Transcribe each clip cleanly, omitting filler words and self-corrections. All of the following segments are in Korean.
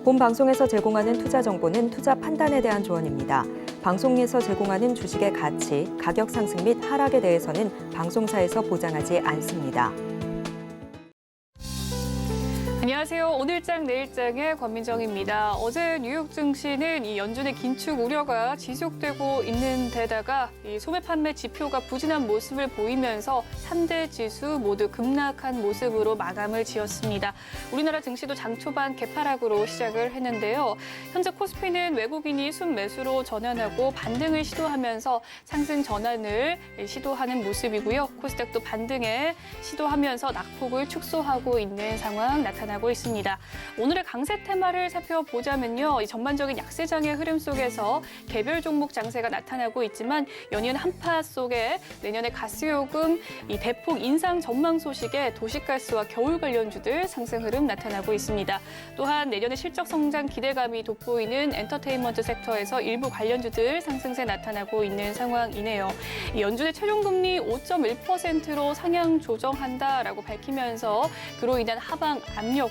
본 방송에서 제공하는 투자 정보는 투자 판단에 대한 조언입니다. 방송에서 제공하는 주식의 가치, 가격 상승 및 하락에 대해서는 방송사에서 보장하지 않습니다. 안녕하세요. 오늘장 내일장의 권민정입니다. 어제 뉴욕 증시는 이 연준의 긴축 우려가 지속되고 있는 데다가 이 소매 판매 지표가 부진한 모습을 보이면서 3대 지수 모두 급락한 모습으로 마감을 지었습니다. 우리나라 증시도 장 초반 개파락으로 시작을 했는데요. 현재 코스피는 외국인이 순매수로 전환하고 반등을 시도하면서 상승 전환을 시도하는 모습이고요. 코스닥도 반등에 시도하면서 낙폭을 축소하고 있는 상황 나타나고 있습니다. 오늘의 강세 테마를 살펴보자면요. 이 전반적인 약세장의 흐름 속에서 개별 종목 장세가 나타나고 있지만 연이은 한파 속에 내년에 가스요금 이 대폭 인상 전망 소식에 도시가스와 겨울 관련주들 상승 흐름 나타나고 있습니다. 또한 내년에 실적 성장 기대감이 돋보이는 엔터테인먼트 섹터에서 일부 관련주들 상승세 나타나고 있는 상황이네요. 이 연준의 최종금리 5.1%로 상향 조정한다라고 밝히면서 그로 인한 하방 압력과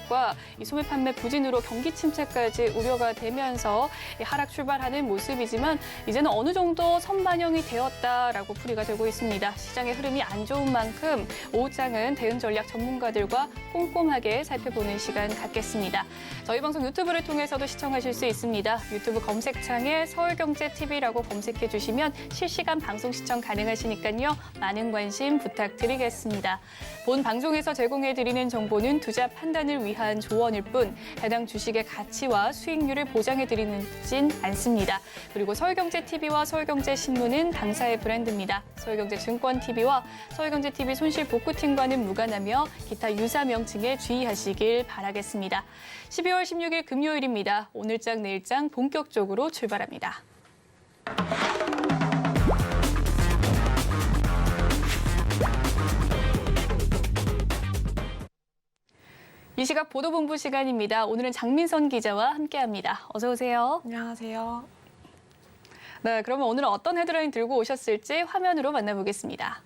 이 소매 판매 부진으로 경기 침체까지 우려가 되면서 하락 출발하는 모습이지만 이제는 어느 정도 선반영이 되었다라고 풀이가 되고 있습니다. 시장의 흐름이 안 좋은 만큼 오후장은 대응 전략 전문가들과 꼼꼼하게 살펴보는 시간 갖겠습니다. 저희 방송 유튜브를 통해서도 시청하실 수 있습니다. 유튜브 검색창에 서울경제TV라고 검색해 주시면 실시간 방송 시청 가능하시니까요. 많은 관심 부탁드리겠습니다. 본 방송에서 제공해드리는 정보는 투자 판단을 위한 조언일 뿐 해당 주식의 가치와 수익률을 보장해드리진 않습니다. 그리고 서울경제TV와 서울경제신문은 당사의 브랜드입니다. 서울경제증권TV와 서울경제TV 손실복구팀과는 무관하며 기타 유사 명칭에 주의하시길 바라겠습니다. 12월 16일 금요일입니다. 오늘장 내일장 본격적으로 출발합니다. 이 시각 보도본부 시간입니다. 오늘은 장민선 기자와 함께합니다. 어서 오세요. 안녕하세요. 네, 그러면 오늘은 어떤 헤드라인 들고 오셨을지 화면으로 만나보겠습니다.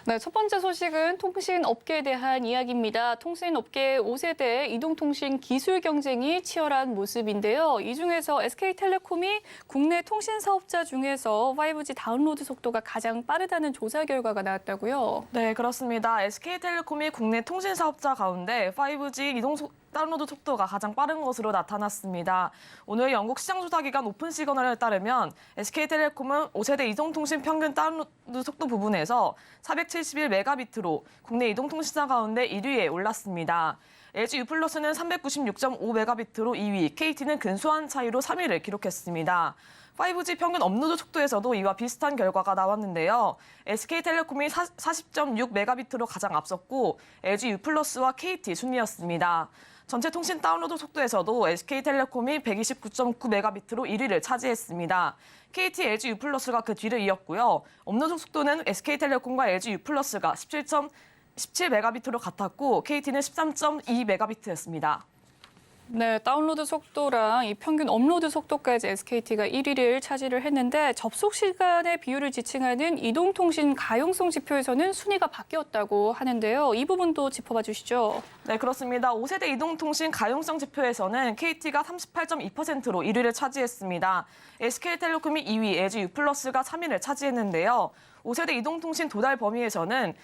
네, 첫 번째 소식은 통신업계에 대한 이야기입니다. 통신업계 5세대 이동통신 기술 경쟁이 치열한 모습인데요. 이 중에서 SK텔레콤이 국내 통신 사업자 중에서 5G 다운로드 속도가 가장 빠르다는 조사 결과가 나왔다고요? 네, 그렇습니다. SK텔레콤이 국내 통신 사업자 가운데 5G 다운로드 속도가 가장 빠른 것으로 나타났습니다. 오늘 영국 시장조사기관 오픈시그널에 따르면 SK텔레콤은 5세대 이동통신 평균 다운로드 속도 부분에서 471메가비트로 국내 이동통신사 가운데 1위에 올랐습니다. LG U+는 396.5메가비트로 2위, KT는 근소한 차이로 3위를 기록했습니다. 5G 평균 업로드 속도에서도 이와 비슷한 결과가 나왔는데요. SK텔레콤이 40.6메가비트로 가장 앞섰고 LG U+와 KT 순이었습니다. 전체 통신 다운로드 속도에서도 SK텔레콤이 129.9메가비트로 1위를 차지했습니다. KT, LG U+가 그 뒤를 이었고요. 업로드 속도는 SK텔레콤과 LG U+가 17메가비트로 같았고 KT는 13.2메가비트였습니다. 네, 다운로드 속도랑 이 평균 업로드 속도까지 SKT가 1위를 차지를 했는데 접속 시간의 비율을 지칭하는 이동통신 가용성 지표에서는 순위가 바뀌었다고 하는데요. 이 부분도 짚어봐 주시죠. 네, 그렇습니다. 5세대 이동통신 가용성 지표에서는 KT가 38.2%로 1위를 차지했습니다. SK텔레콤이 2위, LG U+가 3위를 차지했는데요. 5세대 이동통신 도달 범위에서는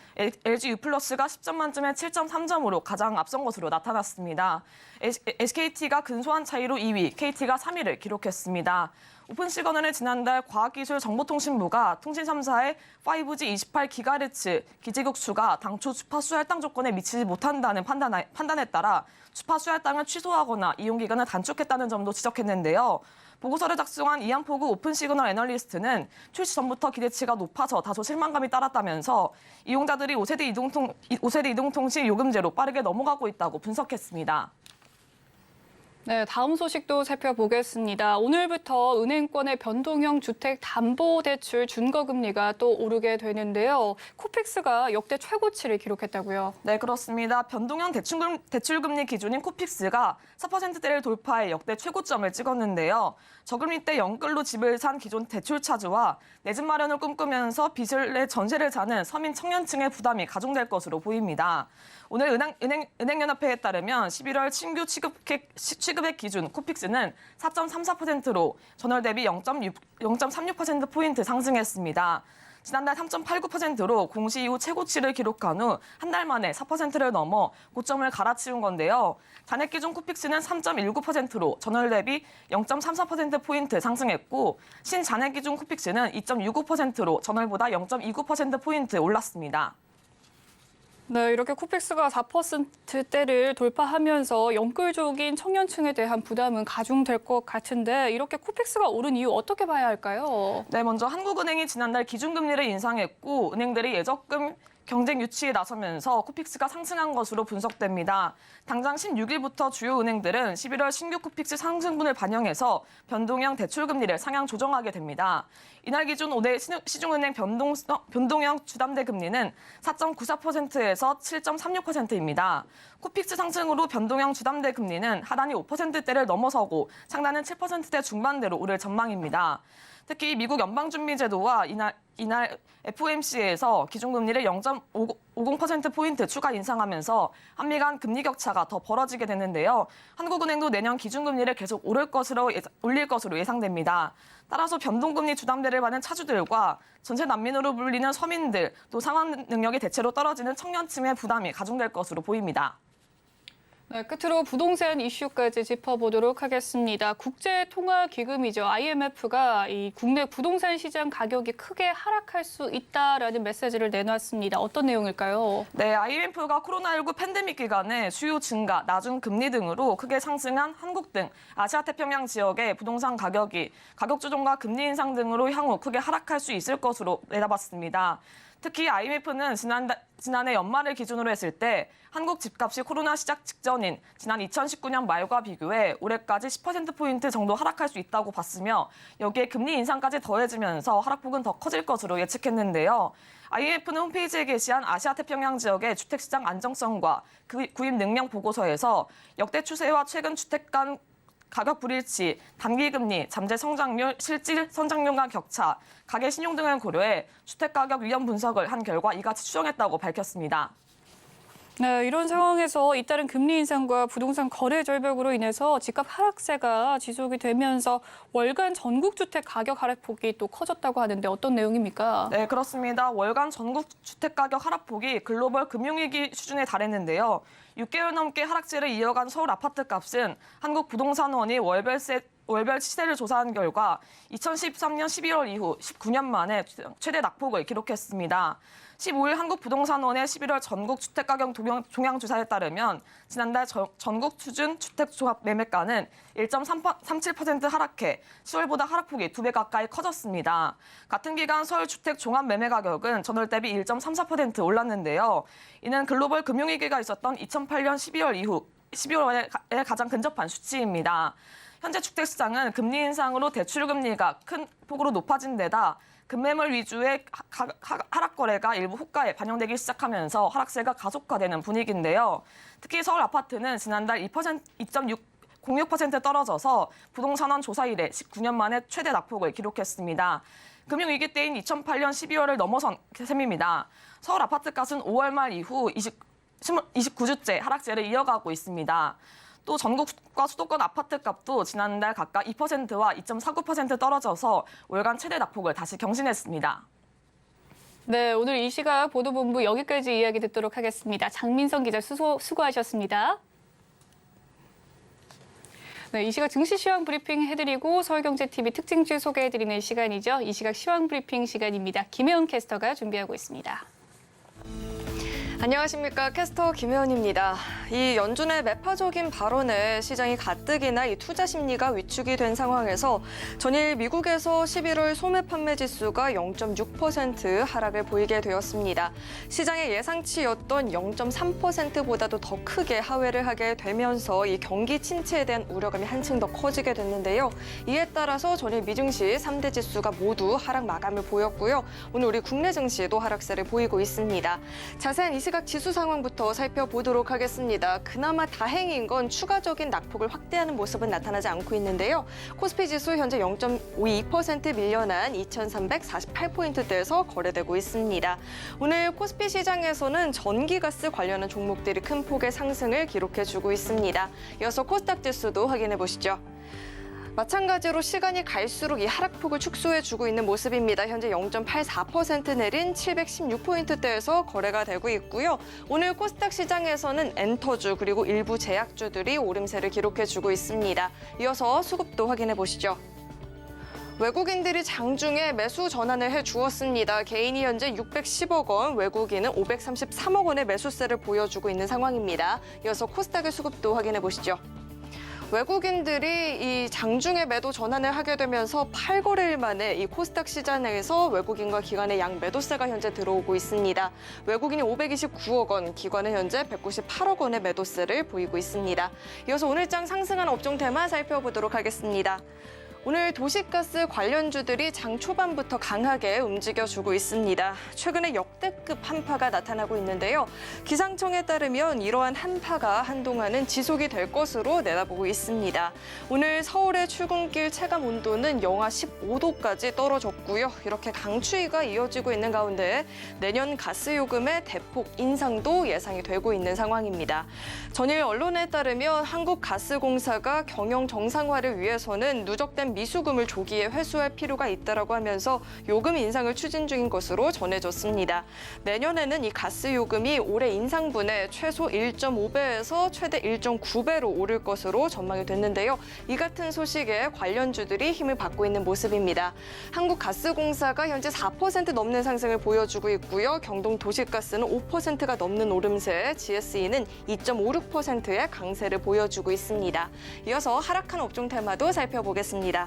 LG U+가 10점 만점에 7.3점으로 가장 앞선 것으로 나타났습니다. SKT가 근소한 차이로 2위, KT가 3위를 기록했습니다. 오픈시그널은 지난달 과학기술정보통신부가 통신 3사의 5G 28GHz 기지국 수가 당초 주파수 할당 조건에 미치지 못한다는 판단에 따라 주파수 할당을 취소하거나 이용기간을 단축했다는 점도 지적했는데요. 보고서를 작성한 이한포구 오픈시그널 애널리스트는 출시 전부터 기대치가 높아서 다소 실망감이 따랐다면서 이용자들이 5세대 이동통신 요금제로 빠르게 넘어가고 있다고 분석했습니다. 네, 다음 소식도 살펴보겠습니다. 오늘부터 은행권의 변동형 주택 담보대출 준거금리가 또 오르게 되는데요. 코픽스가 역대 최고치를 기록했다고요. 네, 그렇습니다. 변동형 대출금리 기준인 코픽스가 4%대를 돌파해 역대 최고점을 찍었는데요. 저금리 때 연끌로 집을 산 기존 대출 차주와 내 집 마련을 꿈꾸면서 빚을 내 전세를 사는 서민 청년층의 부담이 가중될 것으로 보입니다. 오늘 은행연합회에 따르면 11월 신규 취급액 기준 코픽스는 4.34%로 전월 대비 0.36%포인트 상승했습니다. 지난달 3.89%로 공시 이후 최고치를 기록한 후 한 달 만에 4%를 넘어 고점을 갈아치운 건데요. 잔액 기준 코픽스는 3.19%로 전월 대비 0.34%포인트 상승했고 신잔액 기준 코픽스는 2.65%로 전월보다 0.29%포인트 올랐습니다. 네, 이렇게 코픽스가 4%대를 돌파하면서 연끌족인 청년층에 대한 부담은 가중될 것 같은데 이렇게 코픽스가 오른 이유 어떻게 봐야 할까요? 네, 먼저 한국은행이 지난달 기준금리를 인상했고 은행들이 예적금 경쟁 유치에 나서면서 코픽스가 상승한 것으로 분석됩니다. 당장 16일부터 주요 은행들은 11월 신규 코픽스 상승분을 반영해서 변동형 대출금리를 상향 조정하게 됩니다. 이날 기준 5대 시중은행 변동형 주담대 금리는 4.94%에서 7.36%입니다. 코픽스 상승으로 변동형 주담대 금리는 하단이 5%대를 넘어서고 상단은 7%대 중반대로 오를 전망입니다. 특히 미국 연방준비제도와 이날 FOMC에서 기준금리를 0.50%포인트 추가 인상하면서 한미 간 금리 격차가 더 벌어지게 되는데요. 한국은행도 내년 기준금리를 계속 올릴 것으로 예상됩니다. 따라서 변동금리 주담대를 받는 차주들과 전세 난민으로 불리는 서민들, 또 상환 능력이 대체로 떨어지는 청년층의 부담이 가중될 것으로 보입니다. 네, 끝으로 부동산 이슈까지 짚어보도록 하겠습니다. 국제통화기금이죠. IMF가 이 국내 부동산 시장 가격이 크게 하락할 수 있다라는 메시지를 내놨습니다. 어떤 내용일까요? 네, IMF가 코로나19 팬데믹 기간에 수요 증가, 낮은 금리 등으로 크게 상승한 한국 등 아시아 태평양 지역의 부동산 가격이 가격 조정과 금리 인상 등으로 향후 크게 하락할 수 있을 것으로 내다봤습니다. 특히 IMF는 지난해 연말을 기준으로 했을 때 한국 집값이 코로나 시작 직전인 지난 2019년 말과 비교해 올해까지 10%포인트 정도 하락할 수 있다고 봤으며 여기에 금리 인상까지 더해지면서 하락폭은 더 커질 것으로 예측했는데요. IMF는 홈페이지에 게시한 아시아 태평양 지역의 주택시장 안정성과 구입 능력 보고서에서 역대 추세와 최근 주택 간 가격 불일치, 단기금리, 잠재 성장률, 실질 성장률과 격차, 가계 신용 등을 고려해 주택가격 위험 분석을 한 결과 이같이 추정했다고 밝혔습니다. 네, 이런 상황에서 잇따른 금리 인상과 부동산 거래 절벽으로 인해서 집값 하락세가 지속이 되면서 월간 전국 주택 가격 하락폭이 또 커졌다고 하는데 어떤 내용입니까? 네, 그렇습니다. 월간 전국 주택 가격 하락폭이 글로벌 금융위기 수준에 달했는데요. 6개월 넘게 하락세를 이어간 서울 아파트 값은 한국부동산원이 월별 시세를 조사한 결과 2013년 12월 이후 19년 만에 최대 낙폭을 기록했습니다. 15일 한국부동산원의 11월 전국 주택가격 종양조사에 따르면 지난달 전국 수준 주택종합 매매가는 1.37% 하락해 10월보다 하락폭이 2배 가까이 커졌습니다. 같은 기간 서울 주택 종합 매매 가격은 전월 대비 1.34% 올랐는데요. 이는 글로벌 금융위기가 있었던 2008년 12월 이후 12월에 가장 근접한 수치입니다. 현재 주택시장은 금리 인상으로 대출금리가 큰 폭으로 높아진 데다 급매물 위주의 하락 거래가 일부 호가에 반영되기 시작하면서 하락세가 가속화되는 분위기인데요. 특히 서울 아파트는 지난달 2.06% 떨어져서 부동산원 조사 이래 19년 만에 최대 낙폭을 기록했습니다. 금융위기 때인 2008년 12월을 넘어선 셈입니다. 서울 아파트 값은 5월 말 이후 29주째 하락세를 이어가고 있습니다. 또 전국과 수도권 아파트 값도 지난달 각각 2%와 2.49% 떨어져서 월간 최대 낙폭을 다시 경신했습니다. 네, 오늘 이 시각 보도본부 여기까지 이야기 듣도록 하겠습니다. 장민성 기자 수고하셨습니다. 네, 이 시각 증시 시황 브리핑 해드리고 서울경제TV 특징주 소개해드리는 시간이죠. 이 시각 시황 브리핑 시간입니다. 김혜원 캐스터가 준비하고 있습니다. 안녕하십니까. 캐스터 김혜원입니다. 이 연준의 매파적인 발언에 시장이 가뜩이나 이 투자 심리가 위축이 된 상황에서 전일 미국에서 11월 소매 판매 지수가 0.6% 하락을 보이게 되었습니다. 시장의 예상치였던 0.3%보다도 더 크게 하회를 하게 되면서 이 경기 침체에 대한 우려감이 한층 더 커지게 됐는데요. 이에 따라서 전일 미증시 3대 지수가 모두 하락 마감을 보였고요. 오늘 우리 국내 증시도 하락세를 보이고 있습니다. 자세한 이 시각 지수 상황부터 살펴보도록 하겠습니다. 그나마 다행인 건 추가적인 낙폭을 확대하는 모습은 나타나지 않고 있는데요. 코스피 지수 현재 0.52% 밀려난 2,348포인트대에서 거래되고 있습니다. 오늘 코스피 시장에서는 전기가스 관련한 종목들이 큰 폭의 상승을 기록해주고 있습니다. 이어서 코스닥 지수도 확인해 보시죠. 마찬가지로 시간이 갈수록 이 하락폭을 축소해주고 있는 모습입니다. 현재 0.84% 내린 716포인트대에서 거래가 되고 있고요. 오늘 코스닥 시장에서는 엔터주 그리고 일부 제약주들이 오름세를 기록해주고 있습니다. 이어서 수급도 확인해 보시죠. 외국인들이 장중에 매수 전환을 해주었습니다. 개인이 현재 610억 원, 외국인은 533억 원의 매수세를 보여주고 있는 상황입니다. 이어서 코스닥의 수급도 확인해 보시죠. 외국인들이 이 장중에 매도 전환을 하게 되면서 8거래일 만에 이 코스닥 시장에서 외국인과 기관의 양 매도세가 현재 들어오고 있습니다. 외국인이 529억 원, 기관은 현재 198억 원의 매도세를 보이고 있습니다. 이어서 오늘장 상승한 업종 테마 살펴보도록 하겠습니다. 오늘 도시가스 관련주들이 장 초반부터 강하게 움직여주고 있습니다. 최근에 역대급 한파가 나타나고 있는데요. 기상청에 따르면 이러한 한파가 한동안은 지속이 될 것으로 내다보고 있습니다. 오늘 서울의 출근길 체감 온도는 영하 15도까지 떨어졌고요. 이렇게 강추위가 이어지고 있는 가운데 내년 가스 요금의 대폭 인상도 예상이 되고 있는 상황입니다. 전일 언론에 따르면 한국가스공사가 경영 정상화를 위해서는 누적된 미수금을 조기에 회수할 필요가 있다라고 하면서 요금 인상을 추진 중인 것으로 전해졌습니다. 내년에는 이 가스 요금이 올해 인상분의 최소 1.5배에서 최대 1.9배로 오를 것으로 전망이 됐는데요. 이 같은 소식에 관련주들이 힘을 받고 있는 모습입니다. 한국가스공사가 현재 4% 넘는 상승을 보여주고 있고요. 경동도시가스는 5%가 넘는 오름세, GSE는 2.56%의 강세를 보여주고 있습니다. 이어서 하락한 업종 테마도 살펴보겠습니다.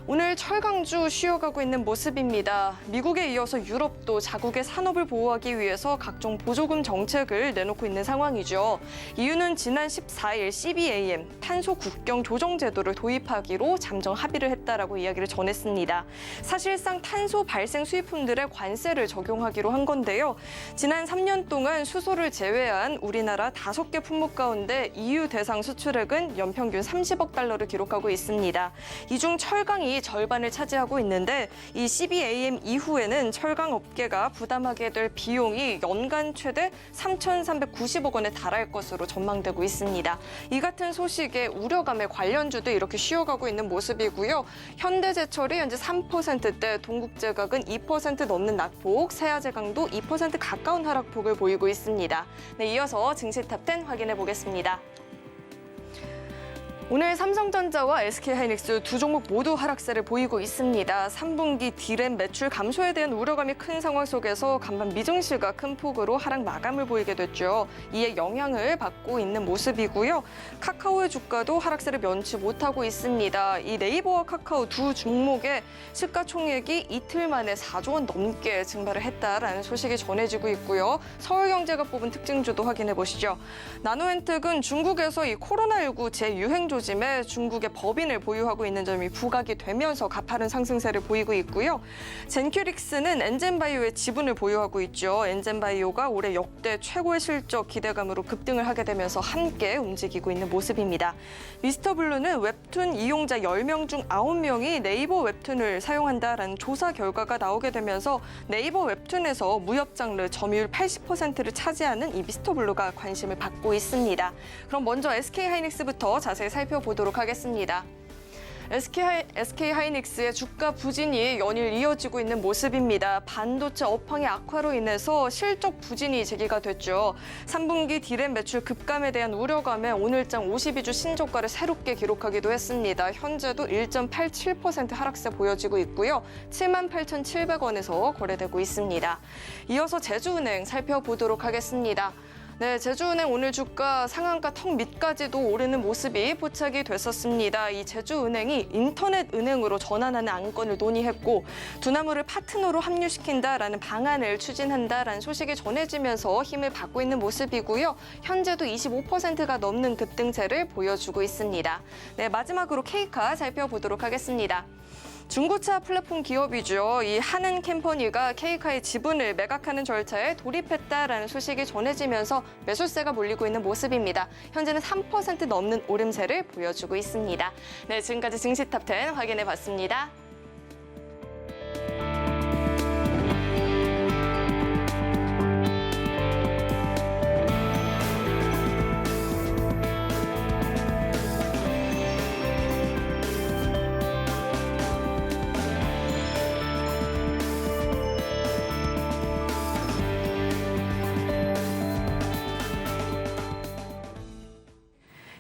오늘 철강주 쉬어가고 있는 모습입니다. 미국에 이어서 유럽도 자국의 산업을 보호하기 위해서 각종 보조금 정책을 내놓고 있는 상황이죠. 이유는 지난 14일 CBAM 탄소 국경 조정 제도를 도입하기로 잠정 합의를 했다라고 이야기를 전했습니다. 사실상 탄소 발생 수입품들의 관세를 적용하기로 한 건데요. 지난 3년 동안 수소를 제외한 우리나라 5개 품목 가운데 EU 대상 수출액은 연평균 30억 달러를 기록하고 있습니다. 이 중 철강이 절반을 차지하고 있는데 이 CBAM 이후에는 철강 업계가 부담하게 될 비용이 연간 최대 3,390억 원에 달할 것으로 전망되고 있습니다. 이 같은 소식에 우려감에 관련주도 이렇게 쉬어가고 있는 모습이고요. 현대제철이 현재 3%대, 동국제각은 2% 넘는 낙폭, 세아제강도 2% 가까운 하락폭을 보이고 있습니다. 네, 이어서 증시 탑10 확인해 보겠습니다. 오늘 삼성전자와 SK하이닉스 두 종목 모두 하락세를 보이고 있습니다. 3분기 D램 매출 감소에 대한 우려감이 큰 상황 속에서 간밤 미증시가 큰 폭으로 하락 마감을 보이게 됐죠. 이에 영향을 받고 있는 모습이고요. 카카오의 주가도 하락세를 면치 못하고 있습니다. 이 네이버와 카카오 두 종목의 시가총액이 이틀 만에 4조 원 넘게 증발을 했다라는 소식이 전해지고 있고요. 서울경제가 뽑은 특징주도 확인해 보시죠. 나노엔텍은 중국에서 이 코로나19 재유행 조짐에 중국의 법인을 보유하고 있는 점이 부각이 되면서 가파른 상승세를 보이고 있고요. 젠큐릭스는 엔젠바이오의 지분을 보유하고 있죠. 엔젠바이오가 올해 역대 최고의 실적 기대감으로 급등을 하게 되면서 함께 움직이고 있는 모습입니다. 미스터블루는 웹툰 이용자 10명 중 9명이 네이버 웹툰을 사용한다라는 조사 결과가 나오게 되면서 네이버 웹툰에서 무협 장르 점유율 80%를 차지하는 이 미스터블루가 관심을 받고 있습니다. 그럼 먼저 SK하이닉스부터 자세히 살펴보도록 하겠습니다. SK하이닉스의 주가 부진이 연일 이어지고 있는 모습입니다. 반도체 업황의 악화로 인해서 실적 부진이 제기가 됐죠. 3분기 D램 매출 급감에 대한 우려감에 오늘장 52주 신저가를 새롭게 기록하기도 했습니다. 현재도 1.87% 하락세 보여지고 있고요. 78,700원에서 거래되고 있습니다. 이어서 제주은행 살펴보도록 하겠습니다. 네, 제주은행 오늘 주가 상한가 턱 밑까지도 오르는 모습이 포착이 됐었습니다. 이 제주은행이 인터넷 은행으로 전환하는 안건을 논의했고 두나무를 파트너로 합류시킨다라는 방안을 추진한다라는 소식이 전해지면서 힘을 받고 있는 모습이고요. 현재도 25%가 넘는 급등세를 보여주고 있습니다. 네, 마지막으로 K카 살펴보도록 하겠습니다. 중고차 플랫폼 기업이죠. 이 하는 컴퍼니가 K카의 지분을 매각하는 절차에 돌입했다라는 소식이 전해지면서 매수세가 몰리고 있는 모습입니다. 현재는 3% 넘는 오름세를 보여주고 있습니다. 네, 지금까지 증시탑10 확인해봤습니다.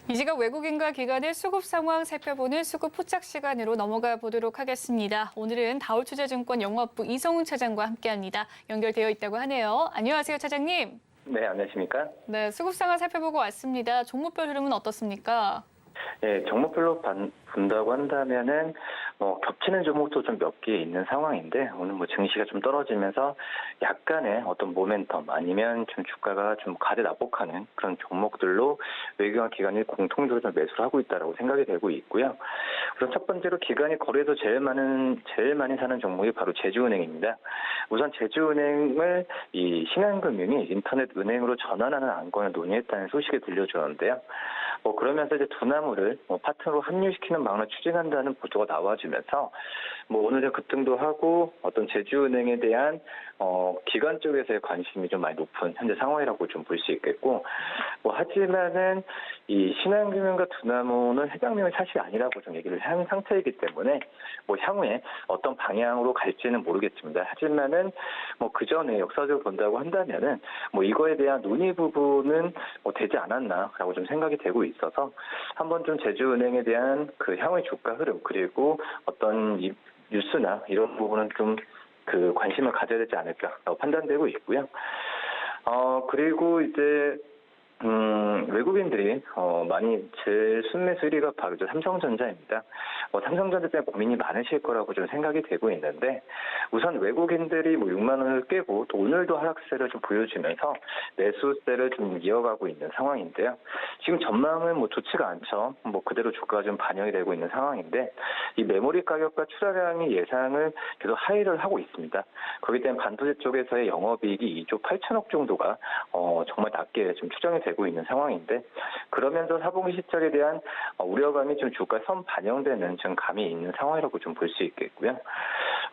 이 시각 외국인과 기관의 수급 상황 살펴보는 수급 포착 시간으로 넘어가 보도록 하겠습니다. 오늘은 다올투자증권 영업부 이성훈 차장과 함께합니다. 연결되어 있다고 하네요. 안녕하세요, 차장님. 네, 안녕하십니까? 네, 수급 상황 살펴보고 왔습니다. 종목별 흐름은 어떻습니까? 네, 종목별로 본다고 한다면은 겹치는 종목도 좀 몇 개 있는 상황인데 오늘 증시가 좀 떨어지면서 약간의 어떤 모멘텀 아니면 좀 주가가 좀 가대납복하는 그런 종목들로 외국인 기관이 공통적으로 좀 매수를 하고 있다라고 생각이 되고 있고요. 우선 첫 번째로 기관이 거래소 제일 많이 사는 종목이 바로 제주은행입니다. 우선 제주은행을 이 신한금융이 인터넷 은행으로 전환하는 안건을 논의했다는 소식이 들려주었는데요. 그러면서 이제 두나무를 파트너로 합류시키는 방안을 추진한다는 보도가 나와주면서 오늘의 급등도 하고 어떤 제주은행에 대한 기관 쪽에서의 관심이 좀 많이 높은 현재 상황이라고 좀 볼 수 있겠고 하지만은 이 신한금융과 두나무는 해당명이 사실 아니라고 좀 얘기를 한 상태이기 때문에 향후에 어떤 방향으로 갈지는 모르겠습니다. 하지만은 그 전에 역사적으로 본다고 한다면은 이거에 대한 논의 부분은 되지 않았나라고 좀 생각이 되고 있어서 한번 좀 제주은행에 대한 그 향후의 주가 흐름 그리고 어떤 뉴스나 이런 부분은 좀 그 관심을 가져야 되지 않을까라고 판단되고 있고요. 그리고 이제 외국인들이 많이 제일 순매수 1위가 바로 삼성전자입니다. 삼성전자 때문에 고민이 많으실 거라고 좀 생각이 되고 있는데 우선 외국인들이 6만 원을 깨고 또 오늘도 하락세를 좀 보여주면서 매수세를 좀 이어가고 있는 상황인데요. 지금 전망은 좋지가 않죠. 그대로 주가가 좀 반영이 되고 있는 상황인데 이 메모리 가격과 출하량의 예상을 계속 하회를 하고 있습니다. 그렇기 때문에 반도체 쪽에서의 영업이익이 2조 8천억 정도가 정말 낮게 좀 추정이 되고 있는 상황인데 그러면서 4분기 실적에 대한 우려감이 좀 주가에 선 반영되는 좀 감이 있는 상황이라고 좀 볼 수 있겠고요.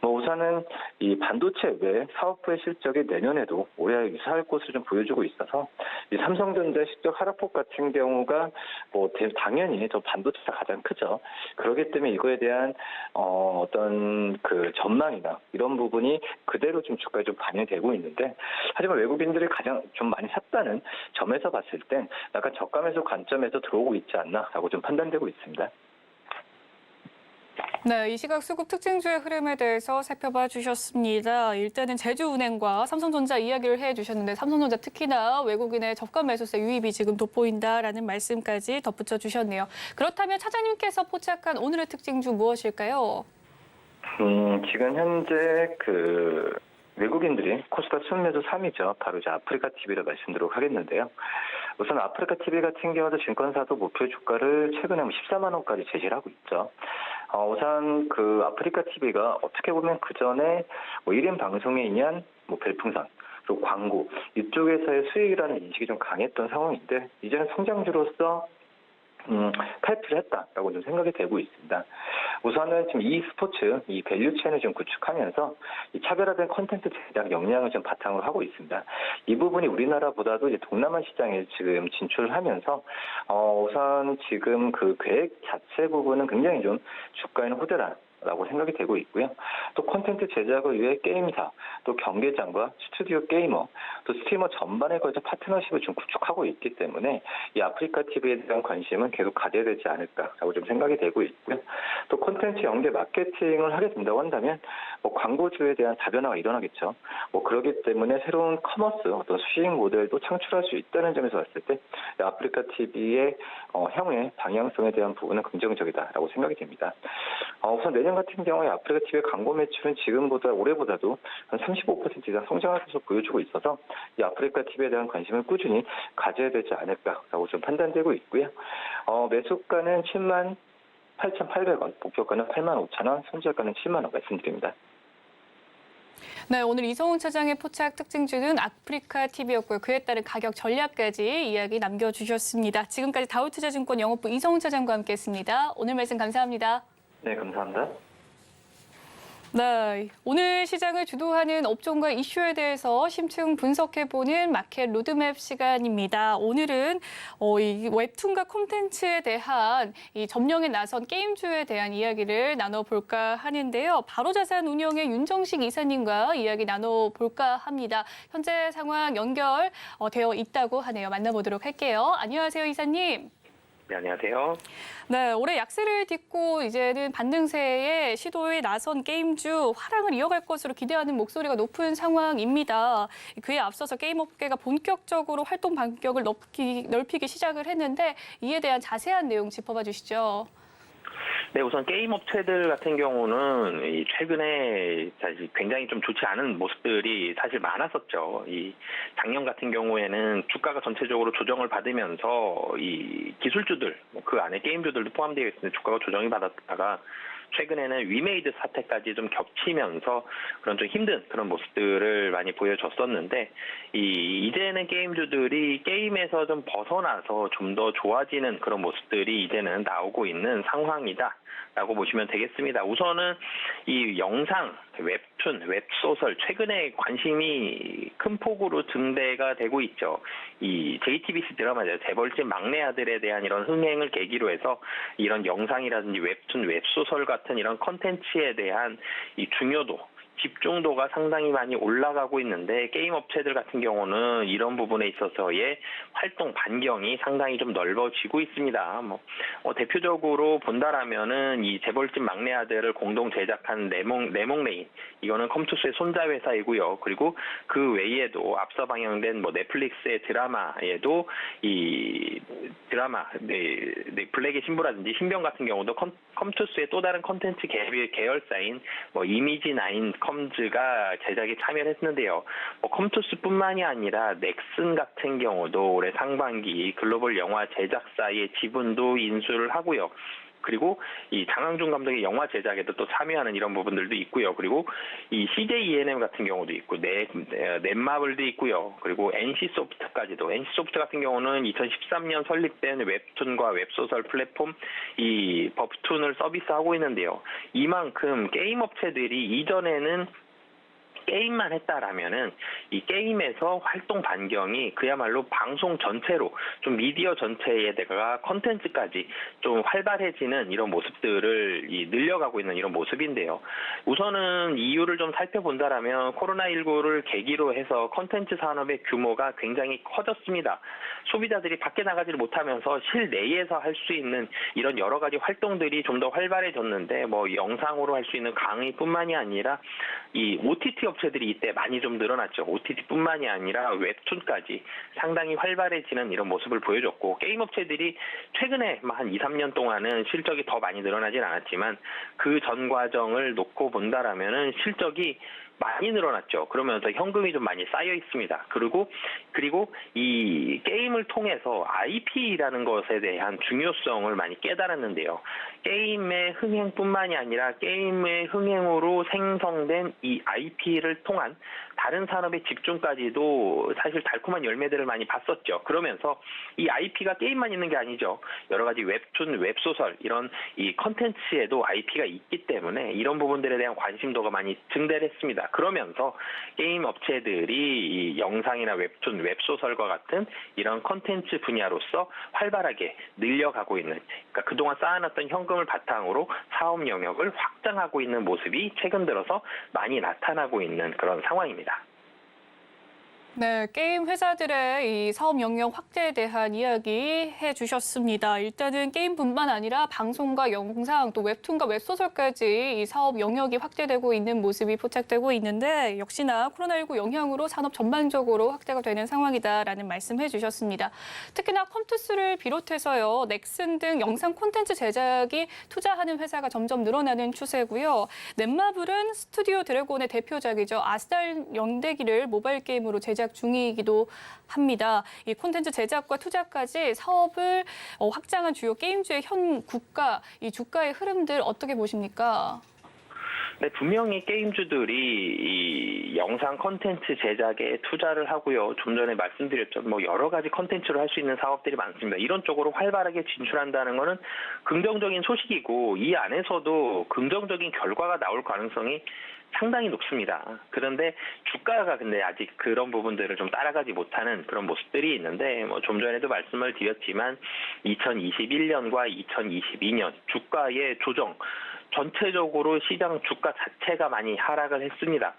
우선은 이 반도체 외 사업부의 실적이 내년에도 올해 유사할 것으로 좀 보여주고 있어서 이 삼성전자 실적 하락폭 같은 경우가 당연히 저 반도체가 가장 크죠. 그렇기 때문에 이거에 대한 어떤 그 전망이나 이런 부분이 그대로 좀 주가에 좀 반영되고 있는데 하지만 외국인들이 가장 좀 많이 샀다는 점에서 봤을 땐 약간 저가매수 관점에서 들어오고 있지 않나라고 좀 판단되고 있습니다. 네, 이 시각 수급 특징주의 흐름에 대해서 살펴봐 주셨습니다. 일단은 제주은행과 삼성전자 이야기를 해주셨는데 삼성전자 특히나 외국인의 저가 매수세 유입이 지금 돋보인다라는 말씀까지 덧붙여 주셨네요. 그렇다면 차장님께서 포착한 오늘의 특징주 무엇일까요? 지금 현재 외국인들이 코스닥 순매수 3위죠. 바로 이제 아프리카 TV를 말씀드리도록 하겠는데요. 우선 아프리카 TV 같은 경우도 증권사도 목표 주가를 최근에 14만 원까지 제시를 하고 있죠. 우선 아프리카 TV가 어떻게 보면 그 전에 1인 방송에 의한 별풍선 그리고 광고 이쪽에서의 수익이라는 인식이 좀 강했던 상황인데 이제는 성장주로서 탈피를 했다라고 좀 생각이 되고 있습니다. 우선은 지금 e스포츠, 이 밸류 체인을 좀 구축하면서 이 차별화된 콘텐츠 제작 역량을 좀 바탕으로 하고 있습니다. 이 부분이 우리나라보다도 이제 동남아 시장에 지금 진출을 하면서 우선 지금 그 계획 자체 부분은 굉장히 좀 주가에는 호재라고 생각이 되고 있고요. 또 콘텐츠 제작을 위해 게임사, 또 경기장과 스튜디오 게이머, 또 스트리머 전반에 걸쳐 파트너십을 좀 구축하고 있기 때문에 이 아프리카 TV에 대한 관심은 계속 가져야 되지 않을까라고 좀 생각이 되고 있고요. 또 콘텐츠 연계 마케팅을 하게 된다고 한다면 광고주에 대한 다변화가 일어나겠죠. 그렇기 때문에 새로운 커머스 어떤 수익 모델도 창출할 수 있다는 점에서 봤을 때 아프리카 TV의 향후의 방향성에 대한 부분은 긍정적이다라고 생각이 됩니다. 우선 내년 같은 경우에 아프리카 TV의 광고 매출은 올해보다도 한 35% 이상 성장할 것으로 보여주고 있어서 이 아프리카 TV에 대한 관심을 꾸준히 가져야 되지 않을까라고 좀 판단되고 있고요. 매수가는 78,800원, 목표가는 85,000원, 손절가는 7만 원 말씀드립니다. 네, 오늘 이성훈 차장의 포착 특징주는 아프리카 TV였고요. 그에 따른 가격 전략까지 이야기 남겨주셨습니다. 지금까지 다우투자증권 영업부 이성훈 차장과 함께했습니다. 오늘 말씀 감사합니다. 네, 감사합니다. 네, 오늘 시장을 주도하는 업종과 이슈에 대해서 심층 분석해보는 마켓 로드맵 시간입니다. 오늘은 이 웹툰과 콘텐츠에 대한 이 점령에 나선 게임주에 대한 이야기를 나눠볼까 하는데요. 바로자산 운영의 윤정식 이사님과 이야기 나눠볼까 합니다. 현재 상황 연결되어 있다고 하네요. 만나보도록 할게요. 안녕하세요, 이사님. 네, 안녕하세요. 네, 올해 약세를 딛고 이제는 반등세에 시도에 나선 게임주 화랑을 이어갈 것으로 기대하는 목소리가 높은 상황입니다. 그에 앞서서 게임 업계가 본격적으로 활동 반격을 넓히기 시작을 했는데 이에 대한 자세한 내용 짚어봐 주시죠. 네, 우선 게임 업체들 같은 경우는 최근에 사실 굉장히 좀 좋지 않은 모습들이 사실 많았었죠. 이 작년 같은 경우에는 주가가 전체적으로 조정을 받으면서 이 기술주들, 그 안에 게임주들도 포함되어 있는데 주가가 조정이 받았다가 최근에는 위메이드 사태까지 좀 겹치면서 그런 좀 힘든 그런 모습들을 많이 보여줬었는데 이제는 게임주들이 게임에서 좀 벗어나서 좀 더 좋아지는 그런 모습들이 이제는 나오고 있는 상황이다. 라고 보시면 되겠습니다. 우선은 이 영상, 웹툰, 웹소설 최근에 관심이 큰 폭으로 증대가 되고 있죠. 이 JTBC 드라마죠. 재벌집 막내 아들에 대한 이런 흥행을 계기로 해서 이런 영상이라든지 웹툰, 웹소설 같은 이런 컨텐츠에 대한 이 중요도, 집중도가 상당히 많이 올라가고 있는데 게임 업체들 같은 경우는 이런 부분에 있어서의 활동 반경이 상당히 좀 넓어지고 있습니다. 대표적으로 본다라면은 이 재벌집 막내 아들을 공동 제작한 네몽레인 이거는 컴투스의 손자 회사이고요. 그리고 그 외에도 앞서 방영된 넷플릭스의 드라마에도 이 드라마 블랙의 신부라든지 신병 같은 경우도 컴투스의 또 다른 컨텐츠 계열사인 이미지9 컴즈가 제작에 참여를 했는데요. 컴투스뿐만이 아니라 넥슨 같은 경우도 올해 상반기 글로벌 영화 제작사의 지분도 인수를 하고요. 그리고 이 장항준 감독의 영화 제작에도 또 참여하는 이런 부분들도 있고요. 그리고 이 CJ E&M 같은 경우도 있고, 넷마블도 있고요. 그리고 NC소프트까지도. NC소프트 같은 경우는 2013년 설립된 웹툰과 웹소설 플랫폼 이 법툰을 서비스하고 있는데요. 이만큼 게임 업체들이 이전에는 게임만 했다라면은 이 게임에서 활동 반경이 그야말로 방송 전체로 좀 미디어 전체에다가 컨텐츠까지 좀 활발해지는 이런 모습들을 늘려가고 있는 이런 모습인데요. 우선은 이유를 좀 살펴본다라면 코로나19를 계기로 해서 컨텐츠 산업의 규모가 굉장히 커졌습니다. 소비자들이 밖에 나가지를 못하면서 실내에서 할 수 있는 이런 여러 가지 활동들이 좀 더 활발해졌는데 영상으로 할 수 있는 강의뿐만이 아니라 이 OTT 업체들이 이때 많이 좀 늘어났죠. OTT뿐만이 아니라 웹툰까지 상당히 활발해지는 이런 모습을 보여줬고 게임 업체들이 최근에 한 2, 3년 동안은 실적이 더 많이 늘어나진 않았지만 그 전 과정을 놓고 본다라면은 실적이 많이 늘어났죠. 그러면서 현금이 좀 많이 쌓여 있습니다. 그리고 이 게임을 통해서 IP라는 것에 대한 중요성을 많이 깨달았는데요. 게임의 흥행뿐만이 아니라 게임의 흥행으로 생성된 이 IP를 통한 다른 산업의 집중까지도 사실 달콤한 열매들을 많이 봤었죠. 그러면서 이 IP가 게임만 있는 게 아니죠. 여러 가지 웹툰, 웹소설 이런 이 컨텐츠에도 IP가 있기 때문에 이런 부분들에 대한 관심도가 많이 증대를 했습니다. 그러면서 게임 업체들이 이 영상이나 웹툰, 웹소설과 같은 이런 컨텐츠 분야로서 활발하게 늘려가고 있는, 그러니까 그동안 쌓아놨던 현금을 바탕으로 사업 영역을 확장하고 있는 모습이 최근 들어서 많이 나타나고 있는 그런 상황입니다. 네, 게임 회사들의 이 사업 영역 확대에 대한 이야기 해주셨습니다. 일단은 게임뿐만 아니라 방송과 영상, 또 웹툰과 웹소설까지 이 사업 영역이 확대되고 있는 모습이 포착되고 있는데 역시나 코로나19 영향으로 산업 전반적으로 확대가 되는 상황이다라는 말씀해 주셨습니다. 특히나 컴투스를 비롯해서요, 넥슨 등 영상 콘텐츠 제작이 투자하는 회사가 점점 늘어나는 추세고요. 넷마블은 스튜디오 드래곤의 대표작이죠. 아스달 연대기를 모바일 게임으로 제작 중이기도 합니다. 이 콘텐츠 제작과 투자까지 사업을 확장한 주요 게임주의 현 국가, 이 주가의 흐름들 어떻게 보십니까? 네, 분명히 게임주들이 이 영상 콘텐츠 제작에 투자를 하고요. 좀 전에 말씀드렸죠. 뭐 여러 가지 콘텐츠를 할 수 있는 사업들이 많습니다. 이런 쪽으로 활발하게 진출한다는 것은 긍정적인 소식이고 이 안에서도 긍정적인 결과가 나올 가능성이 상당히 높습니다. 그런데 주가가 근데 아직 그런 부분들을 좀 따라가지 못하는 그런 모습들이 있는데 뭐 좀 전에도 말씀을 드렸지만 2021년과 2022년 주가의 조정 전체적으로 시장 주가 자체가 많이 하락을 했습니다.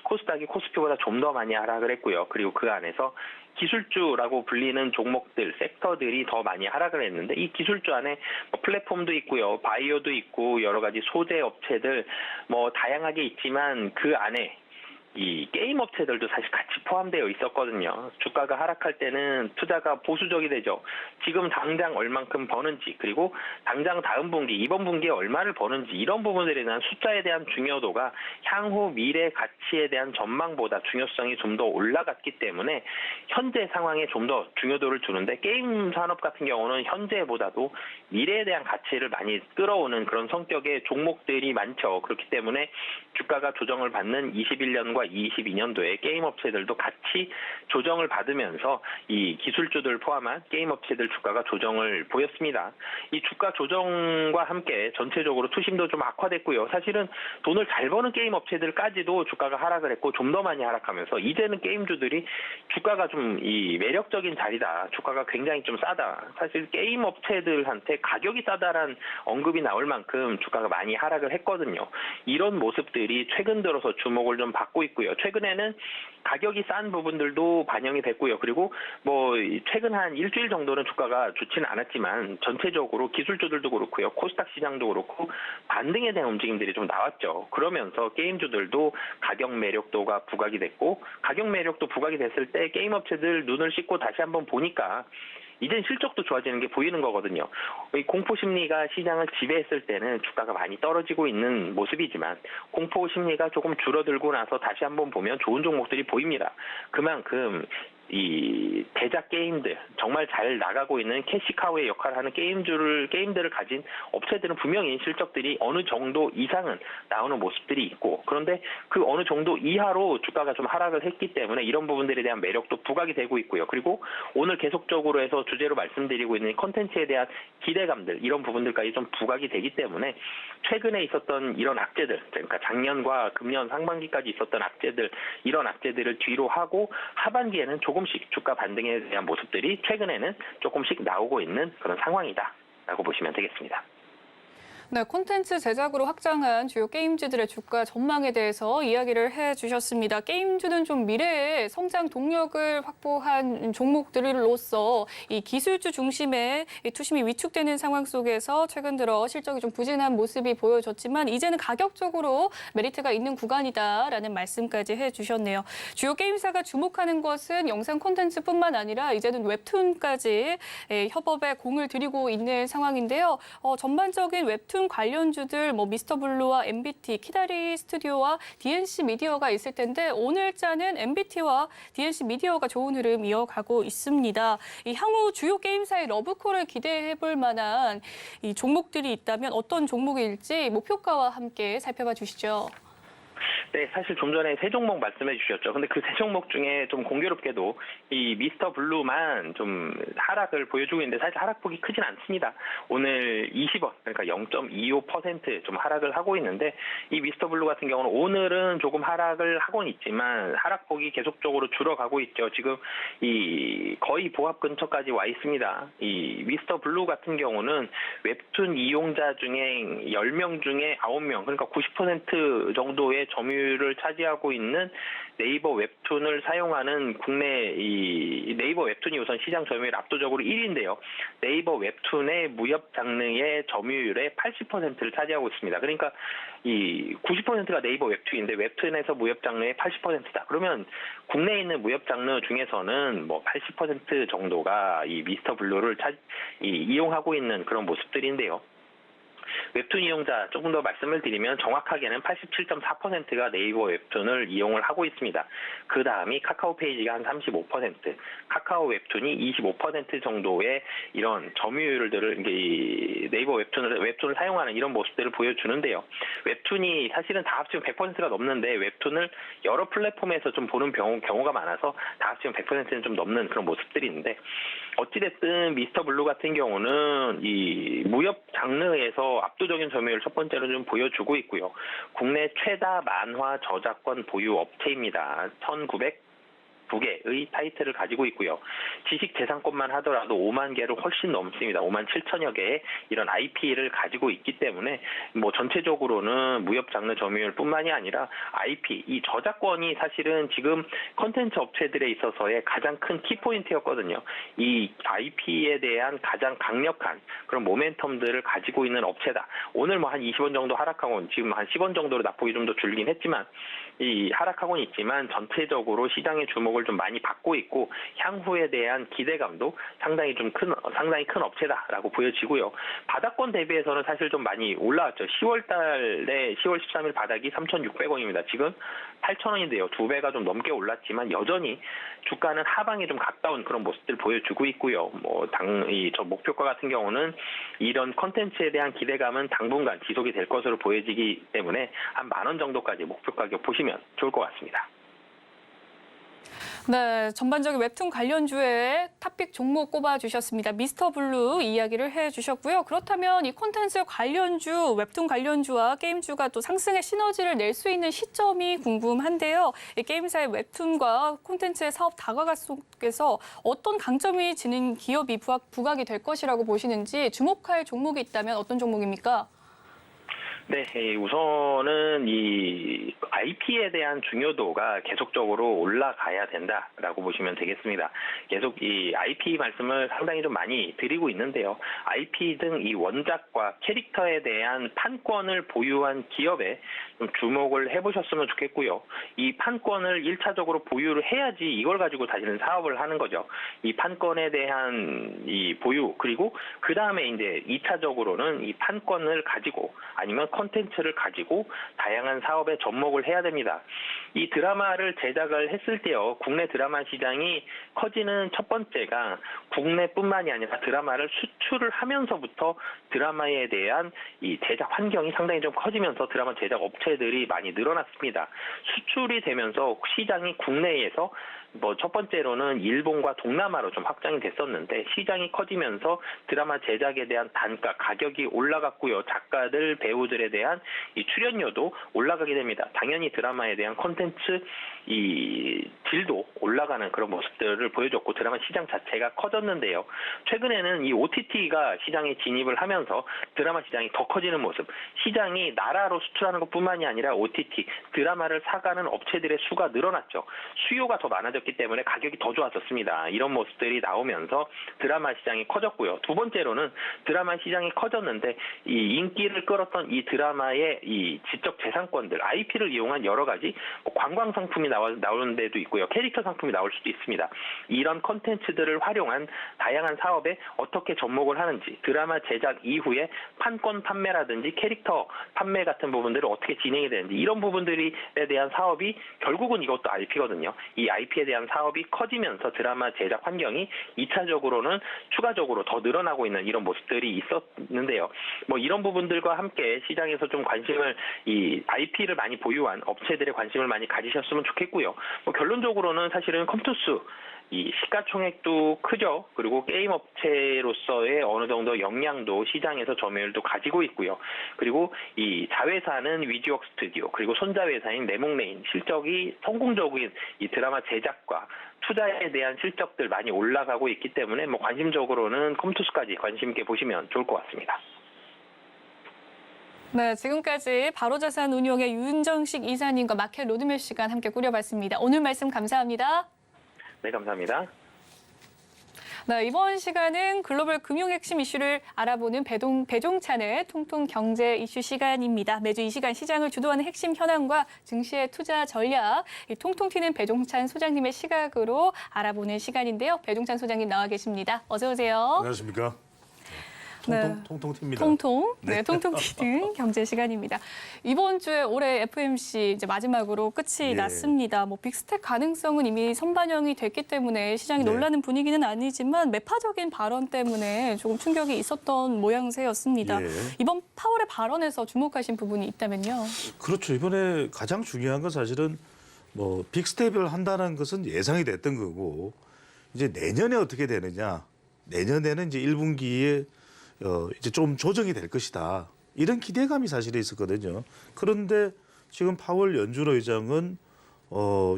코스닥이 코스피보다 좀 더 많이 하락을 했고요. 그리고 그 안에서 기술주라고 불리는 종목들, 섹터들이 더 많이 하락을 했는데 이 기술주 안에 플랫폼도 있고요. 바이오도 있고 여러 가지 소재 업체들 뭐 다양하게 있지만 그 안에 이 게임 업체들도 사실 같이 포함되어 있었거든요. 주가가 하락할 때는 투자가 보수적이 되죠. 지금 당장 얼만큼 버는지 그리고 당장 다음 분기, 이번 분기에 얼마를 버는지 이런 부분들에 대한 숫자에 대한 중요도가 향후 미래 가치에 대한 전망보다 중요성이 좀 더 올라갔기 때문에 현재 상황에 좀 더 중요도를 두는데 게임 산업 같은 경우는 현재보다도 미래에 대한 가치를 많이 끌어오는 그런 성격의 종목들이 많죠. 그렇기 때문에 주가가 조정을 받는 21년과 22년도에 게임 업체들도 같이 조정을 받으면서 이 기술주들 포함한 게임 업체들 주가가 조정을 보였습니다. 이 주가 조정과 함께 전체적으로 투심도 좀 악화됐고요. 사실은 돈을 잘 버는 게임 업체들까지도 주가가 하락을 했고 좀 더 많이 하락하면서 이제는 게임주들이 주가가 좀 이 매력적인 자리다. 주가가 굉장히 좀 싸다. 사실 게임 업체들한테 가격이 싸다란 언급이 나올 만큼 주가가 많이 하락을 했거든요. 이런 모습들이 최근 들어서 주목을 좀 받고 있고요. 최근에는 가격이 싼 부분들도 반영이 됐고요. 그리고 뭐 최근 한 일주일 정도는 주가가 좋지는 않았지만 전체적으로 기술주들도 그렇고요. 코스닥 시장도 그렇고 반등에 대한 움직임들이 좀 나왔죠. 그러면서 게임주들도 가격 매력도가 부각이 됐고 가격 매력도 부각이 됐을 때 게임 업체들 눈을 씻고 다시 한번 보니까 이젠 실적도 좋아지는 게 보이는 거거든요. 이 공포 심리가 시장을 지배했을 때는 주가가 많이 떨어지고 있는 모습이지만 공포 심리가 조금 줄어들고 나서 다시 한번 보면 좋은 종목들이 보입니다. 그만큼 이 대작 게임들 정말 잘 나가고 있는 캐시카우의 역할을 하는 게임들을 가진 업체들은 분명히 실적들이 어느 정도 이상은 나오는 모습들이 있고 그런데 그 어느 정도 이하로 주가가 좀 하락을 했기 때문에 이런 부분들에 대한 매력도 부각이 되고 있고요. 그리고 오늘 계속적으로 해서 주제로 말씀드리고 있는 컨텐츠에 대한 기대감들 이런 부분들까지 좀 부각이 되기 때문에 최근에 있었던 이런 악재들 그러니까 작년과 금년 상반기까지 있었던 악재들 이런 악재들을 뒤로 하고 하반기에는 조금씩 주가 반등에 대한 모습들이 최근에는 조금씩 나오고 있는 그런 상황이다라고 보시면 되겠습니다. 네, 콘텐츠 제작으로 확장한 주요 게임주들의 주가 전망에 대해서 이야기를 해주셨습니다. 게임주는 좀 미래의 성장 동력을 확보한 종목들로서 이 기술주 중심의 투심이 위축되는 상황 속에서 최근 들어 실적이 좀 부진한 모습이 보여졌지만 이제는 가격적으로 메리트가 있는 구간이다라는 말씀까지 해주셨네요. 주요 게임사가 주목하는 것은 영상 콘텐츠뿐만 아니라 이제는 웹툰까지 협업에 공을 들이고 있는 상황인데요. 전반적인 웹툰 관련주들 미스터블루와 MBT, 키다리 스튜디오와 DNC 미디어가 있을 텐데 오늘자는 MBT와 DNC 미디어가 좋은 흐름 이어가고 있습니다. 이 향후 주요 게임사의 러브콜을 기대해볼 만한 이 종목들이 있다면 어떤 종목일지 목표가와 함께 살펴봐 주시죠. 네, 사실 좀 전에 세 종목 말씀해 주셨죠. 근데 그 세 종목 중에 좀 공교롭게도 이 미스터 블루만 좀 하락을 보여주고 있는데 사실 하락폭이 크진 않습니다. 오늘 20원, 그러니까 0.25% 좀 하락을 하고 있는데 이 미스터 블루 같은 경우는 오늘은 조금 하락을 하고는 있지만 하락폭이 계속적으로 줄어가고 있죠. 지금 이 거의 보합 근처까지 와 있습니다. 이 미스터 블루 같은 경우는 웹툰 이용자 중에 10명 중에 9명, 그러니까 90% 정도의 점유율 점유율을 차지하고 있는 네이버 웹툰을 사용하는 국내 이 네이버 웹툰이 우선 시장 점유율 압도적으로 1위인데요. 네이버 웹툰의 무협 장르의 점유율의 80%를 차지하고 있습니다. 그러니까 이 90%가 네이버 웹툰인데 웹툰에서 무협 장르의 80%다. 그러면 국내에 있는 무협 장르 중에서는 뭐 80% 정도가 이 미스터 블루를 이용하고 있는 그런 모습들인데요. 웹툰 이용자 조금 더 말씀을 드리면 정확하게는 87.4%가 네이버 웹툰을 이용을 하고 있습니다. 그 다음이 카카오 페이지가 한 35%, 카카오 웹툰이 25% 정도의 이런 점유율들을 이 네이버 웹툰을 사용하는 이런 모습들을 보여주는데요. 웹툰이 사실은 다 합치면 100%가 넘는데 웹툰을 여러 플랫폼에서 좀 보는 경우가 많아서 다 합치면 100%는 좀 넘는 그런 모습들이 있는데 어찌됐든 미스터 블루 같은 경우는 이 무협 장르에서 압도적인 점유율을 첫 번째로 좀 보여주고 있고요. 국내 최다 만화 저작권 보유 업체입니다. 1,909개의 타이틀을 가지고 있고요. 지식 재산권만 하더라도 5만 개를 훨씬 넘습니다. 5만 7천여 개의 이런 IP를 가지고 있기 때문에 뭐 전체적으로는 무협 장르 점유율뿐만이 아니라 IP, 이 저작권이 사실은 지금 컨텐츠 업체들에 있어서의 가장 큰 키포인트였거든요. 이 IP에 대한 가장 강력한 그런 모멘텀들을 가지고 있는 업체다. 오늘 뭐 한 20원 정도 하락하고 지금 한 10원 정도로 낙폭이 좀 더 줄긴 했지만 이 하락하고는 있지만 전체적으로 시장의 주목을 좀 많이 받고 있고 향후에 대한 기대감도 상당히 큰 업체다라고 보여지고요. 바닥권 대비해서는 사실 좀 많이 올라왔죠. 10월 13일 바닥이 3,600원입니다. 지금 8,000원인데요. 2배가 좀 넘게 올랐지만 여전히 주가는 하방에 좀 가까운 그런 모습들 보여주고 있고요. 저 목표가 같은 경우는 이런 컨텐츠에 대한 기대감은 당분간 지속이 될 것으로 보여지기 때문에 한 10,000원 정도까지 목표 가격 보시면 좋을 것 같습니다. 네, 전반적인 웹툰 관련주에 탑픽 종목 꼽아주셨습니다. 미스터 블루 이야기를 해주셨고요. 그렇다면 이 콘텐츠 관련주, 웹툰 관련주와 게임주가 또 상승의 시너지를 낼 수 있는 시점이 궁금한데요. 이 게임사의 웹툰과 콘텐츠의 사업 다가가 속에서 어떤 강점이 지닌 기업이 부각이 될 것이라고 보시는지 주목할 종목이 있다면 어떤 종목입니까? 네, 우선은 이 IP에 대한 중요도가 계속적으로 올라가야 된다라고 보시면 되겠습니다. 계속 이 IP 말씀을 상당히 좀 많이 드리고 있는데요. IP 등 이 원작과 캐릭터에 대한 판권을 보유한 기업에 좀 주목을 해보셨으면 좋겠고요. 이 판권을 1차적으로 보유를 해야지 이걸 가지고 사실은 사업을 하는 거죠. 이 판권에 대한 이 보유 그리고 그 다음에 이제 2차적으로는 이 판권을 가지고 아니면 콘텐츠를 가지고 다양한 사업에 접목을 해야 됩니다. 이 드라마를 제작을 했을 때요. 국내 드라마 시장이 커지는 첫 번째가 국내뿐만이 아니라 드라마를 수출을 하면서부터 드라마에 대한 이 제작 환경이 상당히 좀 커지면서 드라마 제작 업체들이 많이 늘어났습니다. 수출이 되면서 시장이 국내에서 첫 번째로는 일본과 동남아로 좀 확장이 됐었는데 시장이 커지면서 드라마 제작에 대한 단가, 가격이 올라갔고요. 작가들, 배우들에 대한 이 출연료도 올라가게 됩니다. 당연히 드라마에 대한 콘텐츠 이 질도 올라가는 그런 모습들을 보여줬고 드라마 시장 자체가 커졌는데요. 최근에는 이 OTT가 시장에 진입을 하면서 드라마 시장이 더 커지는 모습, 시장이 나라로 수출하는 것뿐만이 아니라 OTT, 드라마를 사가는 업체들의 수가 늘어났죠. 수요가 더 많아졌기 때문에 가격이 더 좋아졌습니다. 이런 모습들이 나오면서 드라마 시장이 커졌고요. 두 번째로는 드라마 시장이 커졌는데 이 인기를 끌었던 이 드라마의 이 지적 재산권들, IP를 이용한 여러 가지 관광 상품이 나오는 데도 있고요. 캐릭터 상품이 나올 수도 있습니다. 이런 콘텐츠들을 활용한 다양한 사업에 어떻게 접목을 하는지, 드라마 제작 이후에 판권 판매라든지 캐릭터 판매 같은 부분들을 어떻게 진행이 되는지 이런 부분들에 대한 사업이 결국은 이것도 IP거든요. 이 IP에 대한 사업이 커지면서 드라마 제작 환경이 2차적으로는 추가적으로 더 늘어나고 있는 이런 모습들이 있었는데요. 이런 부분들과 함께 시장에서 좀 관심을 이 IP를 많이 보유한 업체들의 관심을 많이 가지셨으면 좋겠고요. 결론적으로는 사실은 컴투스 이 시가총액도 크죠. 그리고 게임 업체로서의 어느 정도 역량도 시장에서 점유율도 가지고 있고요. 그리고 이 자회사는 위지웍 스튜디오, 그리고 손자회사인 레몽레인, 실적이 성공적인 이 드라마 제작과 투자에 대한 실적들 많이 올라가고 있기 때문에 관심적으로는 컴투스까지 관심 있게 보시면 좋을 것 같습니다. 네, 지금까지 바로자산운용의 윤정식 이사님과 마켓 로드맵 시간 함께 꾸려봤습니다. 오늘 말씀 감사합니다. 네, 감사합니다. 네, 이번 시간은 글로벌 금융 핵심 이슈를 알아보는 배종찬의 통통 경제 이슈 시간입니다. 매주 이 시간 시장을 주도하는 핵심 현황과 증시의 투자 전략, 이 통통 튀는 배종찬 소장님의 시각으로 알아보는 시간인데요. 배종찬 소장님 나와 계십니다. 어서 오세요. 안녕하십니까. 통통 튑니다. 통통, 네, 통통 튀는 경제 시간입니다. 이번 주에 올해 FOMC 이제 마지막으로 끝이 예. 났습니다. 뭐 빅스텝 가능성은 이미 선반영이 됐기 때문에 시장이 네. 놀라는 분위기는 아니지만 매파적인 발언 때문에 조금 충격이 있었던 모양새였습니다. 예. 이번 파월의 발언에서 주목하신 부분이 있다면요. 그렇죠. 이번에 가장 중요한 건 사실은 뭐 빅스텝을 한다는 것은 예상이 됐던 거고 이제 내년에 어떻게 되느냐. 내년에는 이제 1분기에 이제 좀 조정이 될 것이다. 이런 기대감이 사실에 있었거든요. 그런데 지금 파월 연준 의장은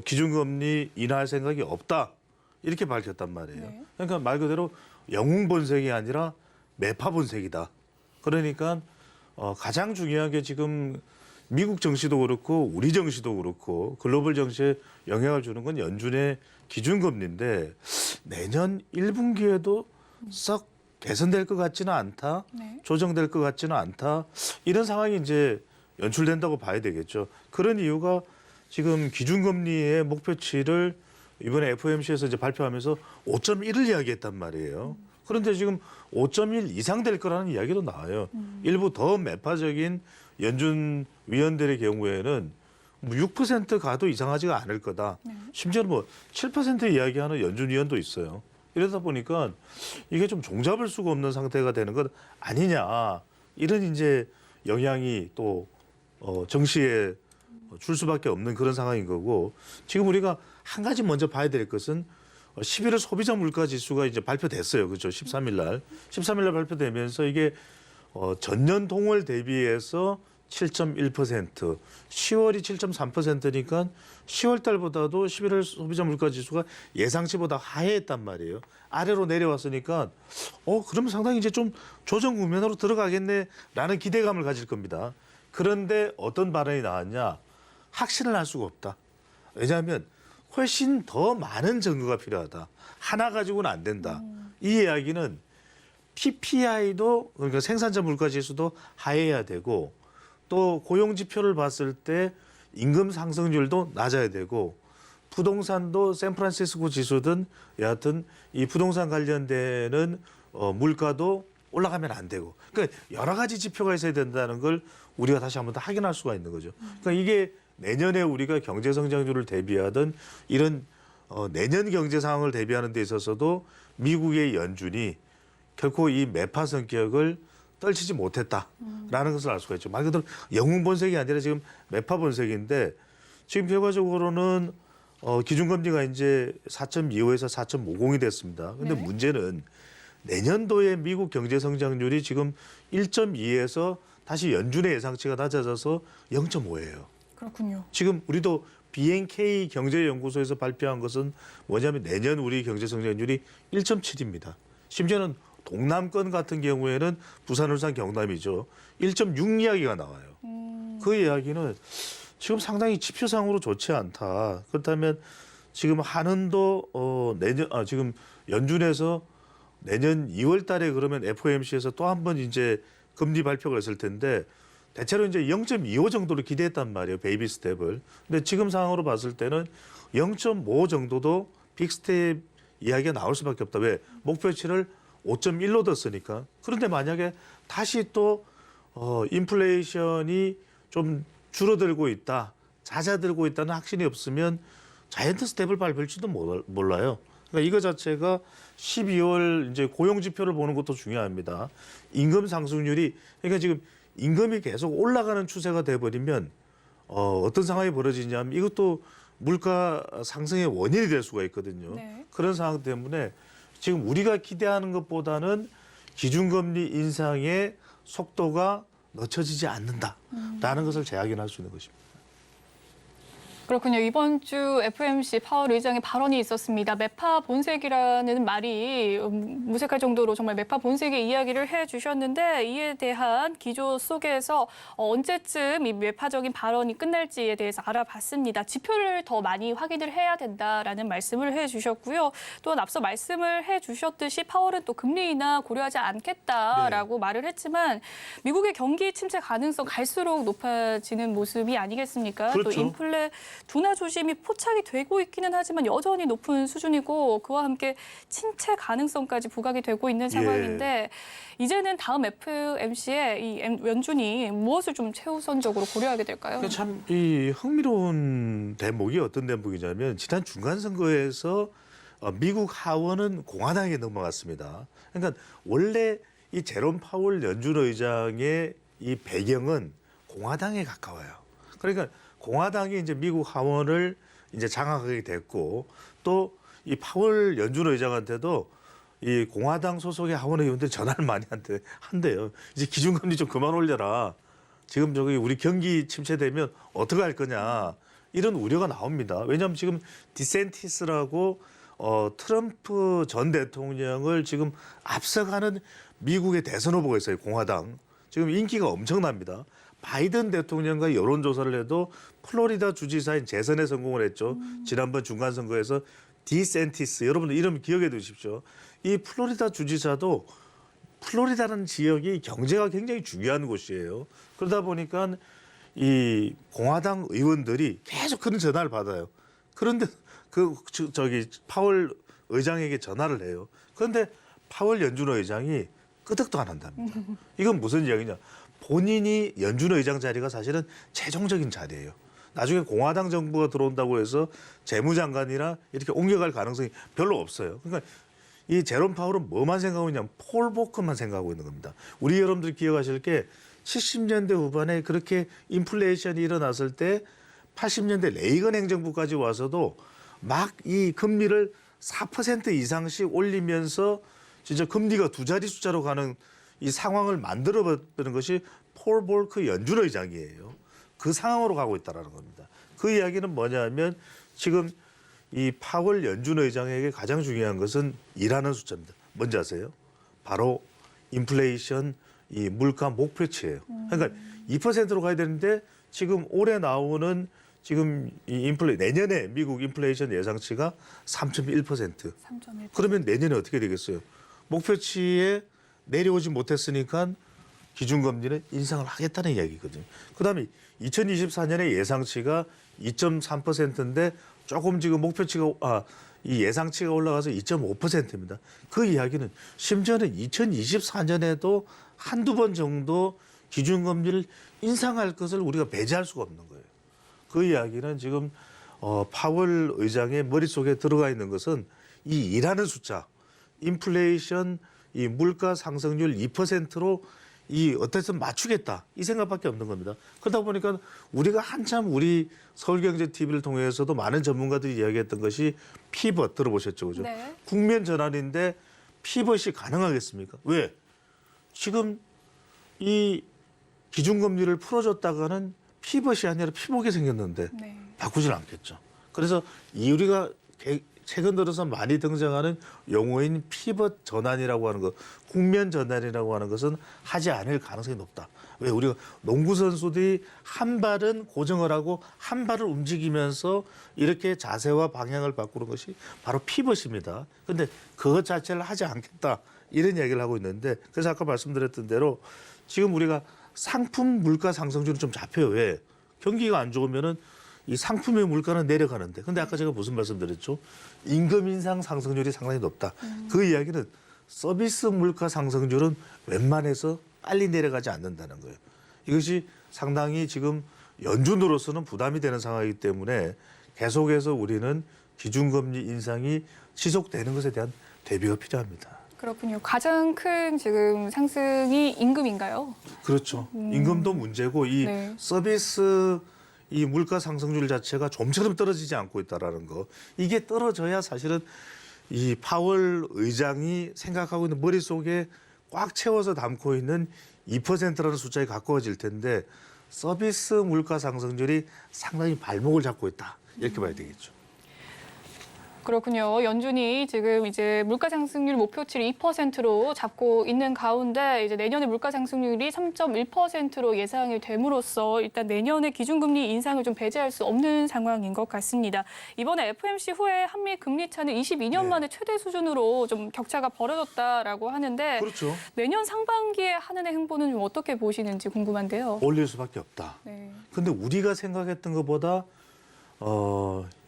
기준금리 인하할 생각이 없다. 이렇게 밝혔단 말이에요. 네. 그러니까 말 그대로 영웅 본색이 아니라 매파 본색이다. 그러니까 가장 중요한 게 지금 미국 정시도 그렇고 우리 정시도 그렇고 글로벌 정시에 영향을 주는 건 연준의 기준금리인데 내년 1분기에도 썩 개선될 것 같지는 않다. 네. 조정될 것 같지는 않다. 이런 상황이 이제 연출된다고 봐야 되겠죠. 그런 이유가 지금 기준금리의 목표치를 이번에 FOMC에서 이제 발표하면서 5.1을 이야기했단 말이에요. 그런데 지금 5.1 이상 될 거라는 이야기도 나와요. 일부 더 매파적인 연준 위원들의 경우에는 뭐 6% 가도 이상하지가 않을 거다. 심지어는 뭐 7% 이야기하는 연준 위원도 있어요. 이러다 보니까 이게 좀 종잡을 수가 없는 상태가 되는 것 아니냐. 이런 이제 영향이 또 정시에 줄 수밖에 없는 그런 상황인 거고 지금 우리가 한 가지 먼저 봐야 될 것은 11월 소비자 물가 지수가 이제 발표됐어요. 그렇죠? 13일 날. 13일 날 발표되면서 이게 전년 동월 대비해서 7.1%, 10월이 7.3%니까 10월 달보다도 11월 소비자 물가 지수가 예상치보다 하회했단 말이에요. 아래로 내려왔으니까 그러면 상당히 이제 좀 조정 국면으로 들어가겠네라는 기대감을 가질 겁니다. 그런데 어떤 발언이 나왔냐? 확신을 할 수가 없다. 왜냐하면 훨씬 더 많은 증거가 필요하다. 하나 가지고는 안 된다. 이 이야기는 PPI도 그러니까 생산자 물가 지수도 하회해야 되고 또 고용 지표를 봤을 때 임금 상승률도 낮아야 되고 부동산도 샌프란시스코 지수든 여하튼 이 부동산 관련되는 물가도 올라가면 안 되고 그러니까 여러 가지 지표가 있어야 된다는 걸 우리가 다시 한번 더 확인할 수가 있는 거죠. 그러니까 이게 내년에 우리가 경제 성장률을 대비하던 이런 내년 경제 상황을 대비하는 데 있어서도 미국의 연준이 결코 이 매파 성격을 떨치지 못했다라는 것을 알 수가 있죠. 말 그대로 영웅 본색이 아니라 지금 매파 본색인데 지금 결과적으로는 기준금리가 이제 4.25에서 4.50이 됐습니다. 그런데 네. 문제는 내년도에 미국 경제 성장률이 지금 1.2에서 다시 연준의 예상치가 낮아져서 0.5예요. 그렇군요. 지금 우리도 BNK 경제연구소에서 발표한 것은 뭐냐면 내년 우리 경제 성장률이 1.7입니다. 심지어는 동남권 같은 경우에는 부산, 울산, 경남이죠. 1.6 이야기가 나와요. 그 이야기는 지금 상당히 지표상으로 좋지 않다. 그렇다면 지금 한은도 지금 연준에서 내년 2월 달에 그러면 FOMC에서 또 한 번 이제 금리 발표가 있을 텐데 대체로 이제 0.25 정도로 기대했단 말이에요. 베이비 스텝을. 근데 지금 상황으로 봤을 때는 0.5 정도도 빅스텝 이야기가 나올 수밖에 없다. 왜? 목표치를 5.1로 뒀으니까. 그런데 만약에 다시 또 인플레이션이 좀 줄어들고 있다, 잦아들고 있다는 확신이 없으면 자이언트 스텝을 밟을지도 몰라요. 그러니까 이거 자체가 12월 이제 고용 지표를 보는 것도 중요합니다. 임금 상승률이 그러니까 지금 임금이 계속 올라가는 추세가 돼버리면 어떤 상황이 벌어지냐면 이것도 물가 상승의 원인이 될 수가 있거든요. 네. 그런 상황 때문에 지금 우리가 기대하는 것보다는 기준금리 인상의 속도가 늦춰지지 않는다라는 것을 재확인할 수 있는 것입니다. 그렇군요. 이번 주 FOMC 파월 의장의 발언이 있었습니다. 매파 본색이라는 말이 무색할 정도로 정말 매파 본색의 이야기를 해주셨는데 이에 대한 기조 속에서 언제쯤 이 매파적인 발언이 끝날지에 대해서 알아봤습니다. 지표를 더 많이 확인을 해야 된다라는 말씀을 해주셨고요. 또한 앞서 말씀을 해주셨듯이 파월은 또 금리 인하 고려하지 않겠다라고 말을 했지만 미국의 경기 침체 가능성 갈수록 높아지는 모습이 아니겠습니까? 그렇죠. 또 인플레 둔화 조짐이 포착이 되고 있기는 하지만 여전히 높은 수준이고 그와 함께 침체 가능성까지 부각이 되고 있는 상황인데 이제는 다음 FOMC에 이 연준이 무엇을 좀 최우선적으로 고려하게 될까요? 참 이 흥미로운 대목이 어떤 대목이냐면 지난 중간선거에서 미국 하원은 공화당에 넘어갔습니다. 그러니까 원래 이 제롬 파월 연준 의장의 이 배경은 공화당에 가까워요. 그러니까 공화당이 이제 미국 하원을 이제 장악하게 됐고 또 이 파월 연준 의장한테도 이 공화당 소속의 하원 의원들이 전화를 많이 한대요. 이제 기준금리 좀 그만 올려라. 지금 저기 우리 경기 침체되면 어떻게 할 거냐. 이런 우려가 나옵니다. 왜냐하면 지금 디센티스라고 트럼프 전 대통령을 지금 앞서가는 미국의 대선 후보가 있어요. 공화당. 지금 인기가 엄청납니다. 바이든 대통령과 여론조사를 해도 플로리다 주지사인 재선에 성공을 했죠. 지난번 중간선거에서 디센티스. 여러분들 이름 기억해 두십시오. 이 플로리다 주지사도 플로리다라는 지역이 경제가 굉장히 중요한 곳이에요. 그러다 보니까 이 공화당 의원들이 계속 그런 전화를 받아요. 그런데 저기 파월 의장에게 전화를 해요. 그런데 파월 연준 의장이 끄덕도 안 한답니다. 이건 무슨 이야기냐? 본인이 연준 의장 자리가 사실은 최종적인 자리예요. 나중에 공화당 정부가 들어온다고 해서 재무장관이나 이렇게 옮겨갈 가능성이 별로 없어요. 그러니까 이 제롬 파월은 뭐만 생각하고 있냐면 폴 보크만 생각하고 있는 겁니다. 우리 여러분들 기억하실 게 70년대 후반에 그렇게 인플레이션이 일어났을 때 80년대 레이건 행정부까지 와서도 막 이 금리를 4% 이상씩 올리면서 진짜 금리가 두 자리 숫자로 가는 이 상황을 만들어버리는 것이 폴 볼크 연준 의장이에요. 그 상황으로 가고 있다는 겁니다. 그 이야기는 뭐냐면 지금 이 파월 연준 의장에게 가장 중요한 것은 일하는 숫자입니다. 뭔지 아세요? 바로 인플레이션 이 물가 목표치예요. 그러니까 2%로 가야 되는데 지금 올해 나오는 지금 이 내년에 미국 인플레이션 예상치가 3.1%. 3.1%. 그러면 내년에 어떻게 되겠어요? 목표치에 내려오지 못했으니까 기준금리는 인상을 하겠다는 이야기거든요. 그다음에 2024년에 예상치가 2.3%인데 조금 지금 이 예상치가 올라가서 2.5%입니다. 그 이야기는 심지어는 2024년에도 한두 번 정도 기준금리를 인상할 것을 우리가 배제할 수가 없는 거예요. 그 이야기는 지금 파월 의장의 머릿속에 들어가 있는 것은 이 일하는 숫자, 인플레이션, 이 물가 상승률 2%로 이 어떻든 맞추겠다 이 생각밖에 없는 겁니다. 그러다 보니까 우리가 한참 우리 서울경제TV를 통해서도 많은 전문가들이 이야기했던 것이 피벗 들어보셨죠, 그죠? 네. 국면 전환인데 피벗이 가능하겠습니까? 왜? 지금 이 기준금리를 풀어줬다가는 피벗이 아니라 피복이 생겼는데 바꾸질 않겠죠. 그래서 우리가 최근 들어서 많이 등장하는 용어인 피벗 전환이라고 하는 것, 국면 전환이라고 하는 것은 하지 않을 가능성이 높다. 왜? 우리가 농구 선수들이 한 발은 고정을 하고 한 발을 움직이면서 이렇게 자세와 방향을 바꾸는 것이 바로 피벗입니다. 그런데 그것 자체를 하지 않겠다. 이런 이야기를 하고 있는데 그래서 아까 말씀드렸던 대로 지금 우리가 상품 물가 상승률은 좀 잡혀요. 왜? 경기가 안 좋으면은 이 상품의 물가는 내려가는데. 근데 아까 제가 무슨 말씀드렸죠? 임금 인상 상승률이 상당히 높다. 그 이야기는 서비스 물가 상승률은 웬만해서 빨리 내려가지 않는다는 거예요. 이것이 상당히 지금 연준으로서는 부담이 되는 상황이기 때문에 계속해서 우리는 기준금리 인상이 지속되는 것에 대한 대비가 필요합니다. 그렇군요. 가장 큰 지금 상승이 임금인가요? 그렇죠. 임금도 문제고 이 서비스 이 물가 상승률 자체가 좀처럼 떨어지지 않고 있다라는 거. 이게 떨어져야 사실은 이 파월 의장이 생각하고 있는 머릿속에 꽉 채워서 담고 있는 2%라는 숫자에 가까워질 텐데 서비스 물가 상승률이 상당히 발목을 잡고 있다. 이렇게 봐야 되겠죠. 그렇군요. 연준이 지금 이제 물가 상승률 목표치를 2%로 잡고 있는 가운데 이제 내년에 물가 상승률이 3.1%로 예상이 됨으로써 일단 내년에 기준금리 인상을 좀 배제할 수 없는 상황인 것 같습니다. 이번에 FOMC 후에 한미 금리 차는 22년 만에 최대 수준으로 좀 격차가 벌어졌다라고 하는데 그렇죠. 내년 상반기에 한은의 행보는 좀 어떻게 보시는지 궁금한데요. 올릴 수밖에 없다. 네. 근데 우리가 생각했던 것보다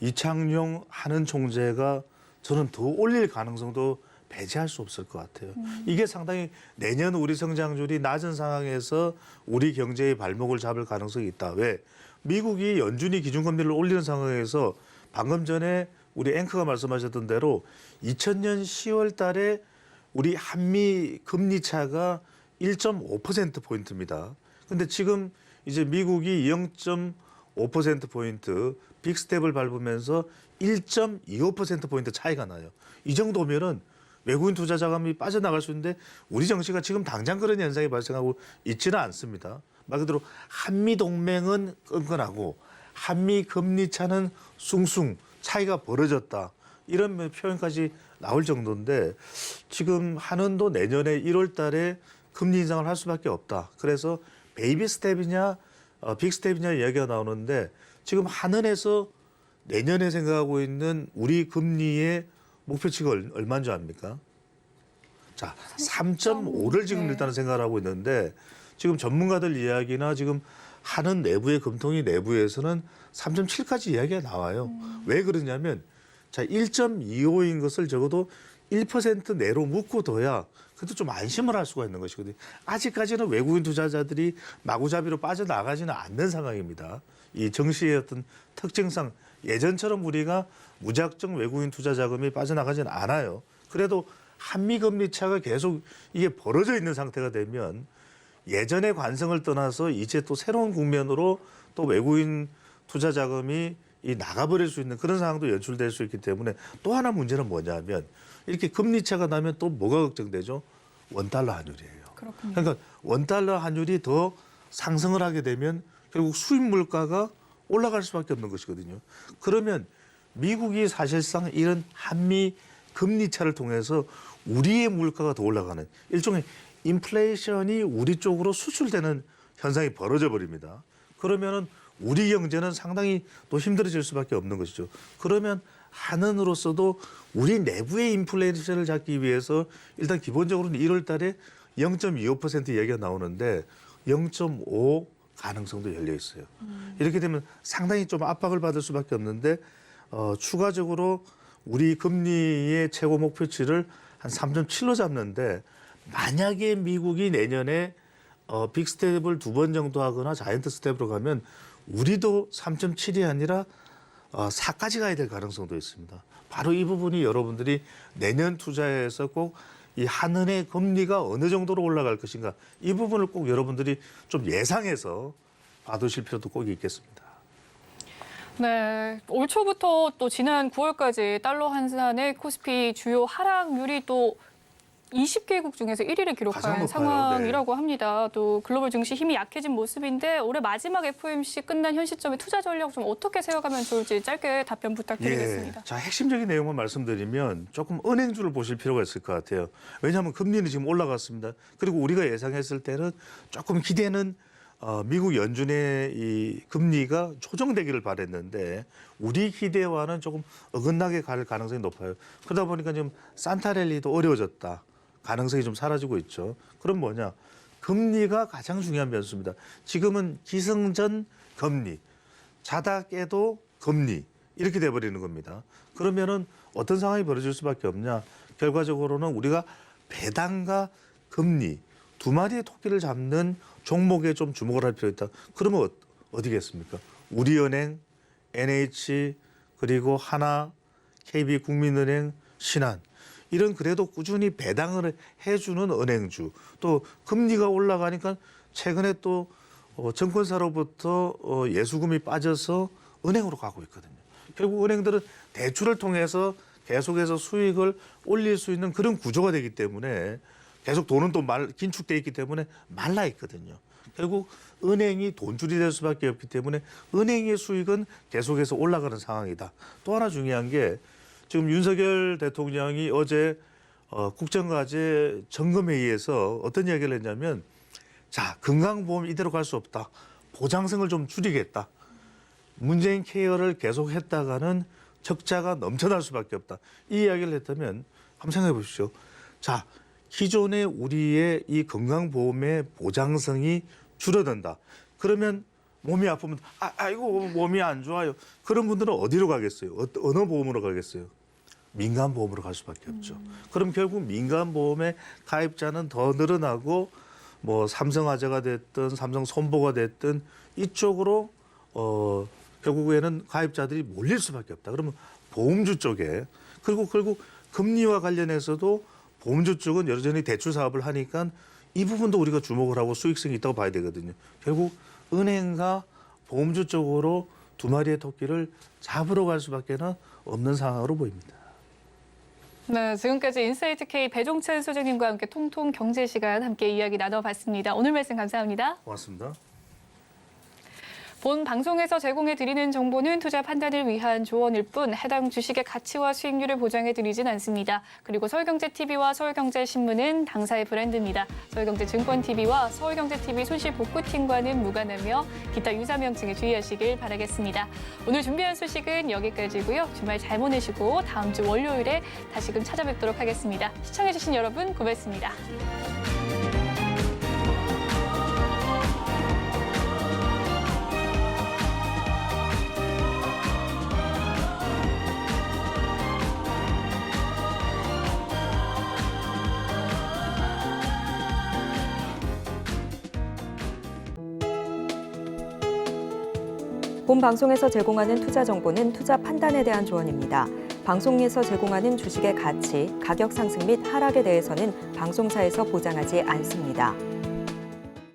이창용 한은 총재가 저는 더 올릴 가능성도 배제할 수 없을 것 같아요. 이게 상당히 내년 우리 성장률이 낮은 상황에서 우리 경제의 발목을 잡을 가능성이 있다. 왜? 미국이 연준이 기준금리를 올리는 상황에서 방금 전에 우리 앵커가 말씀하셨던 대로 2000년 10월 달에 우리 한미 금리 차가 1.5%포인트입니다. 근데 지금 이제 미국이 0.5%포인트 빅스텝을 밟으면서 1.25%포인트 차이가 나요. 이 정도면은 외국인 투자 자금이 빠져나갈 수 있는데 우리 정치가 지금 당장 그런 현상이 발생하고 있지는 않습니다. 말 그대로 한미 동맹은 끈끈하고 한미 금리 차는 숭숭 차이가 벌어졌다. 이런 표현까지 나올 정도인데 지금 한은도 내년에 1월 달에 금리 인상을 할 수밖에 없다. 그래서 베이비 스텝이냐 빅스텝이냐 이야기가 나오는데 지금 한은에서 내년에 생각하고 있는 우리 금리의 목표치가 얼마인 줄 압니까? 자, 3.5를 지금 일단은 생각을 하고 있는데 지금 전문가들 이야기나 지금 한은 내부의 금통위 내부에서는 3.7까지 이야기가 나와요. 왜 그러냐면 자, 1.25인 것을 적어도 1% 내로 묶어둬야 그래도 좀 안심을 할 수가 있는 것이거든요. 아직까지는 외국인 투자자들이 마구잡이로 빠져나가지는 않는 상황입니다. 이 정시의 어떤 특징상 예전처럼 우리가 무작정 외국인 투자 자금이 빠져나가지는 않아요. 그래도 한미 금리 차가 계속 이게 벌어져 있는 상태가 되면 예전의 관성을 떠나서 이제 또 새로운 국면으로 또 외국인 투자 자금이 이 나가버릴 수 있는 그런 상황도 연출될 수 있기 때문에 또 하나 문제는 뭐냐면 이렇게 금리 차가 나면 또 뭐가 걱정되죠? 원달러 환율이에요. 그렇군요. 그러니까 원달러 환율이 더 상승을 하게 되면 결국 수입 물가가 올라갈 수밖에 없는 것이거든요. 그러면 미국이 사실상 이런 한미 금리 차를 통해서 우리의 물가가 더 올라가는 일종의 인플레이션이 우리 쪽으로 수출되는 현상이 벌어져 버립니다. 그러면은 우리 경제는 상당히 또 힘들어질 수밖에 없는 것이죠. 그러면 한은으로서도 우리 내부의 인플레이션을 잡기 위해서 일단 기본적으로는 1월 달에 0.25% 얘기가 나오는데 0.5 가능성도 열려 있어요. 이렇게 되면 상당히 좀 압박을 받을 수밖에 없는데 추가적으로 우리 금리의 최고 목표치를 한 3.7로 잡는데 만약에 미국이 내년에 빅스텝을 2번 정도 하거나 자이언트 스텝으로 가면 우리도 3.7이 아니라 4까지 가야 될 가능성도 있습니다. 바로 이 부분이 여러분들이 내년 투자에서 꼭 이 한은의 금리가 어느 정도로 올라갈 것인가 이 부분을 꼭 여러분들이 좀 예상해서 봐두실 필요도 꼭 있겠습니다. 네, 올 초부터 또 지난 9월까지 달러 환산의 코스피 주요 하락률이 또 20개국 중에서 1위를 가장 기록한 높아요. 상황이라고 합니다. 또 글로벌 증시 힘이 약해진 모습인데 올해 마지막 FOMC 끝난 현 시점에 투자 전략 좀 어떻게 세워가면 좋을지 짧게 답변 부탁드리겠습니다. 자, 핵심적인 내용을 말씀드리면 조금 은행주를 보실 필요가 있을 것 같아요. 왜냐하면 금리는 지금 올라갔습니다. 그리고 우리가 예상했을 때는 조금 기대는 미국 연준의 이 금리가 조정되기를 바랬는데 우리 기대와는 조금 어긋나게 갈 가능성이 높아요. 그러다 보니까 지금 산타랠리도 어려워졌다. 가능성이 좀 사라지고 있죠. 그럼 뭐냐? 금리가 가장 중요한 변수입니다. 지금은 기승전 금리, 자다 깨도 금리 이렇게 돼버리는 겁니다. 그러면은 어떤 상황이 벌어질 수밖에 없냐? 결과적으로는 우리가 배당과 금리 두 마리의 토끼를 잡는 종목에 좀 주목을 할 필요가 있다. 그러면 어디겠습니까? 우리은행, NH, 그리고 하나, KB국민은행, 신한. 이런 그래도 꾸준히 배당을 해주는 은행주. 또 금리가 올라가니까 최근에 또 증권사로부터 예수금이 빠져서 은행으로 가고 있거든요. 결국 은행들은 대출을 통해서 계속해서 수익을 올릴 수 있는 그런 구조가 되기 때문에 계속 돈은 또 긴축돼 있기 때문에 말라 있거든요. 결국 은행이 돈줄이 될 수밖에 없기 때문에 은행의 수익은 계속해서 올라가는 상황이다. 또 하나 중요한 게 지금 윤석열 대통령이 어제 국정과제 점검회의에서 어떤 이야기를 했냐면 자, 건강보험 이대로 갈 수 없다. 보장성을 좀 줄이겠다. 문재인 케어를 계속했다가는 적자가 넘쳐날 수밖에 없다. 이 이야기를 했다면 한번 생각해 보십시오. 자, 기존의 우리의 이 건강보험의 보장성이 줄어든다. 그러면 몸이 아프면 아이고 몸이 안 좋아요. 그런 분들은 어디로 가겠어요? 어느 보험으로 가겠어요? 민간보험으로 갈 수밖에 없죠. 그럼 결국 민간보험의 가입자는 더 늘어나고 뭐 삼성화재가 됐든 삼성손보가 됐든 이쪽으로 결국에는 가입자들이 몰릴 수밖에 없다. 그러면 보험주 쪽에 그리고 결국 금리와 관련해서도 보험주 쪽은 여전히 대출 사업을 하니까 이 부분도 우리가 주목을 하고 수익성이 있다고 봐야 되거든요. 결국 은행과 보험주 쪽으로 두 마리의 토끼를 잡으러 갈 수밖에 없는 상황으로 보입니다. 네, 지금까지 인사이트 K 배종찬 소장님과 함께 통통 경제 시간 함께 이야기 나눠봤습니다. 오늘 말씀 감사합니다. 고맙습니다. 본 방송에서 제공해드리는 정보는 투자 판단을 위한 조언일 뿐 해당 주식의 가치와 수익률을 보장해드리진 않습니다. 그리고 서울경제TV와 서울경제신문은 당사의 브랜드입니다. 서울경제증권TV와 서울경제TV 손실복구팀과는 무관하며 기타 유사명칭에 주의하시길 바라겠습니다. 오늘 준비한 소식은 여기까지고요. 주말 잘 보내시고 다음 주 월요일에 다시금 찾아뵙도록 하겠습니다. 시청해주신 여러분 고맙습니다. 본 방송에서 제공하는 투자 정보는 투자 판단에 대한 조언입니다. 방송에서 제공하는 주식의 가치, 가격 상승 및 하락에 대해서는 방송사에서 보장하지 않습니다.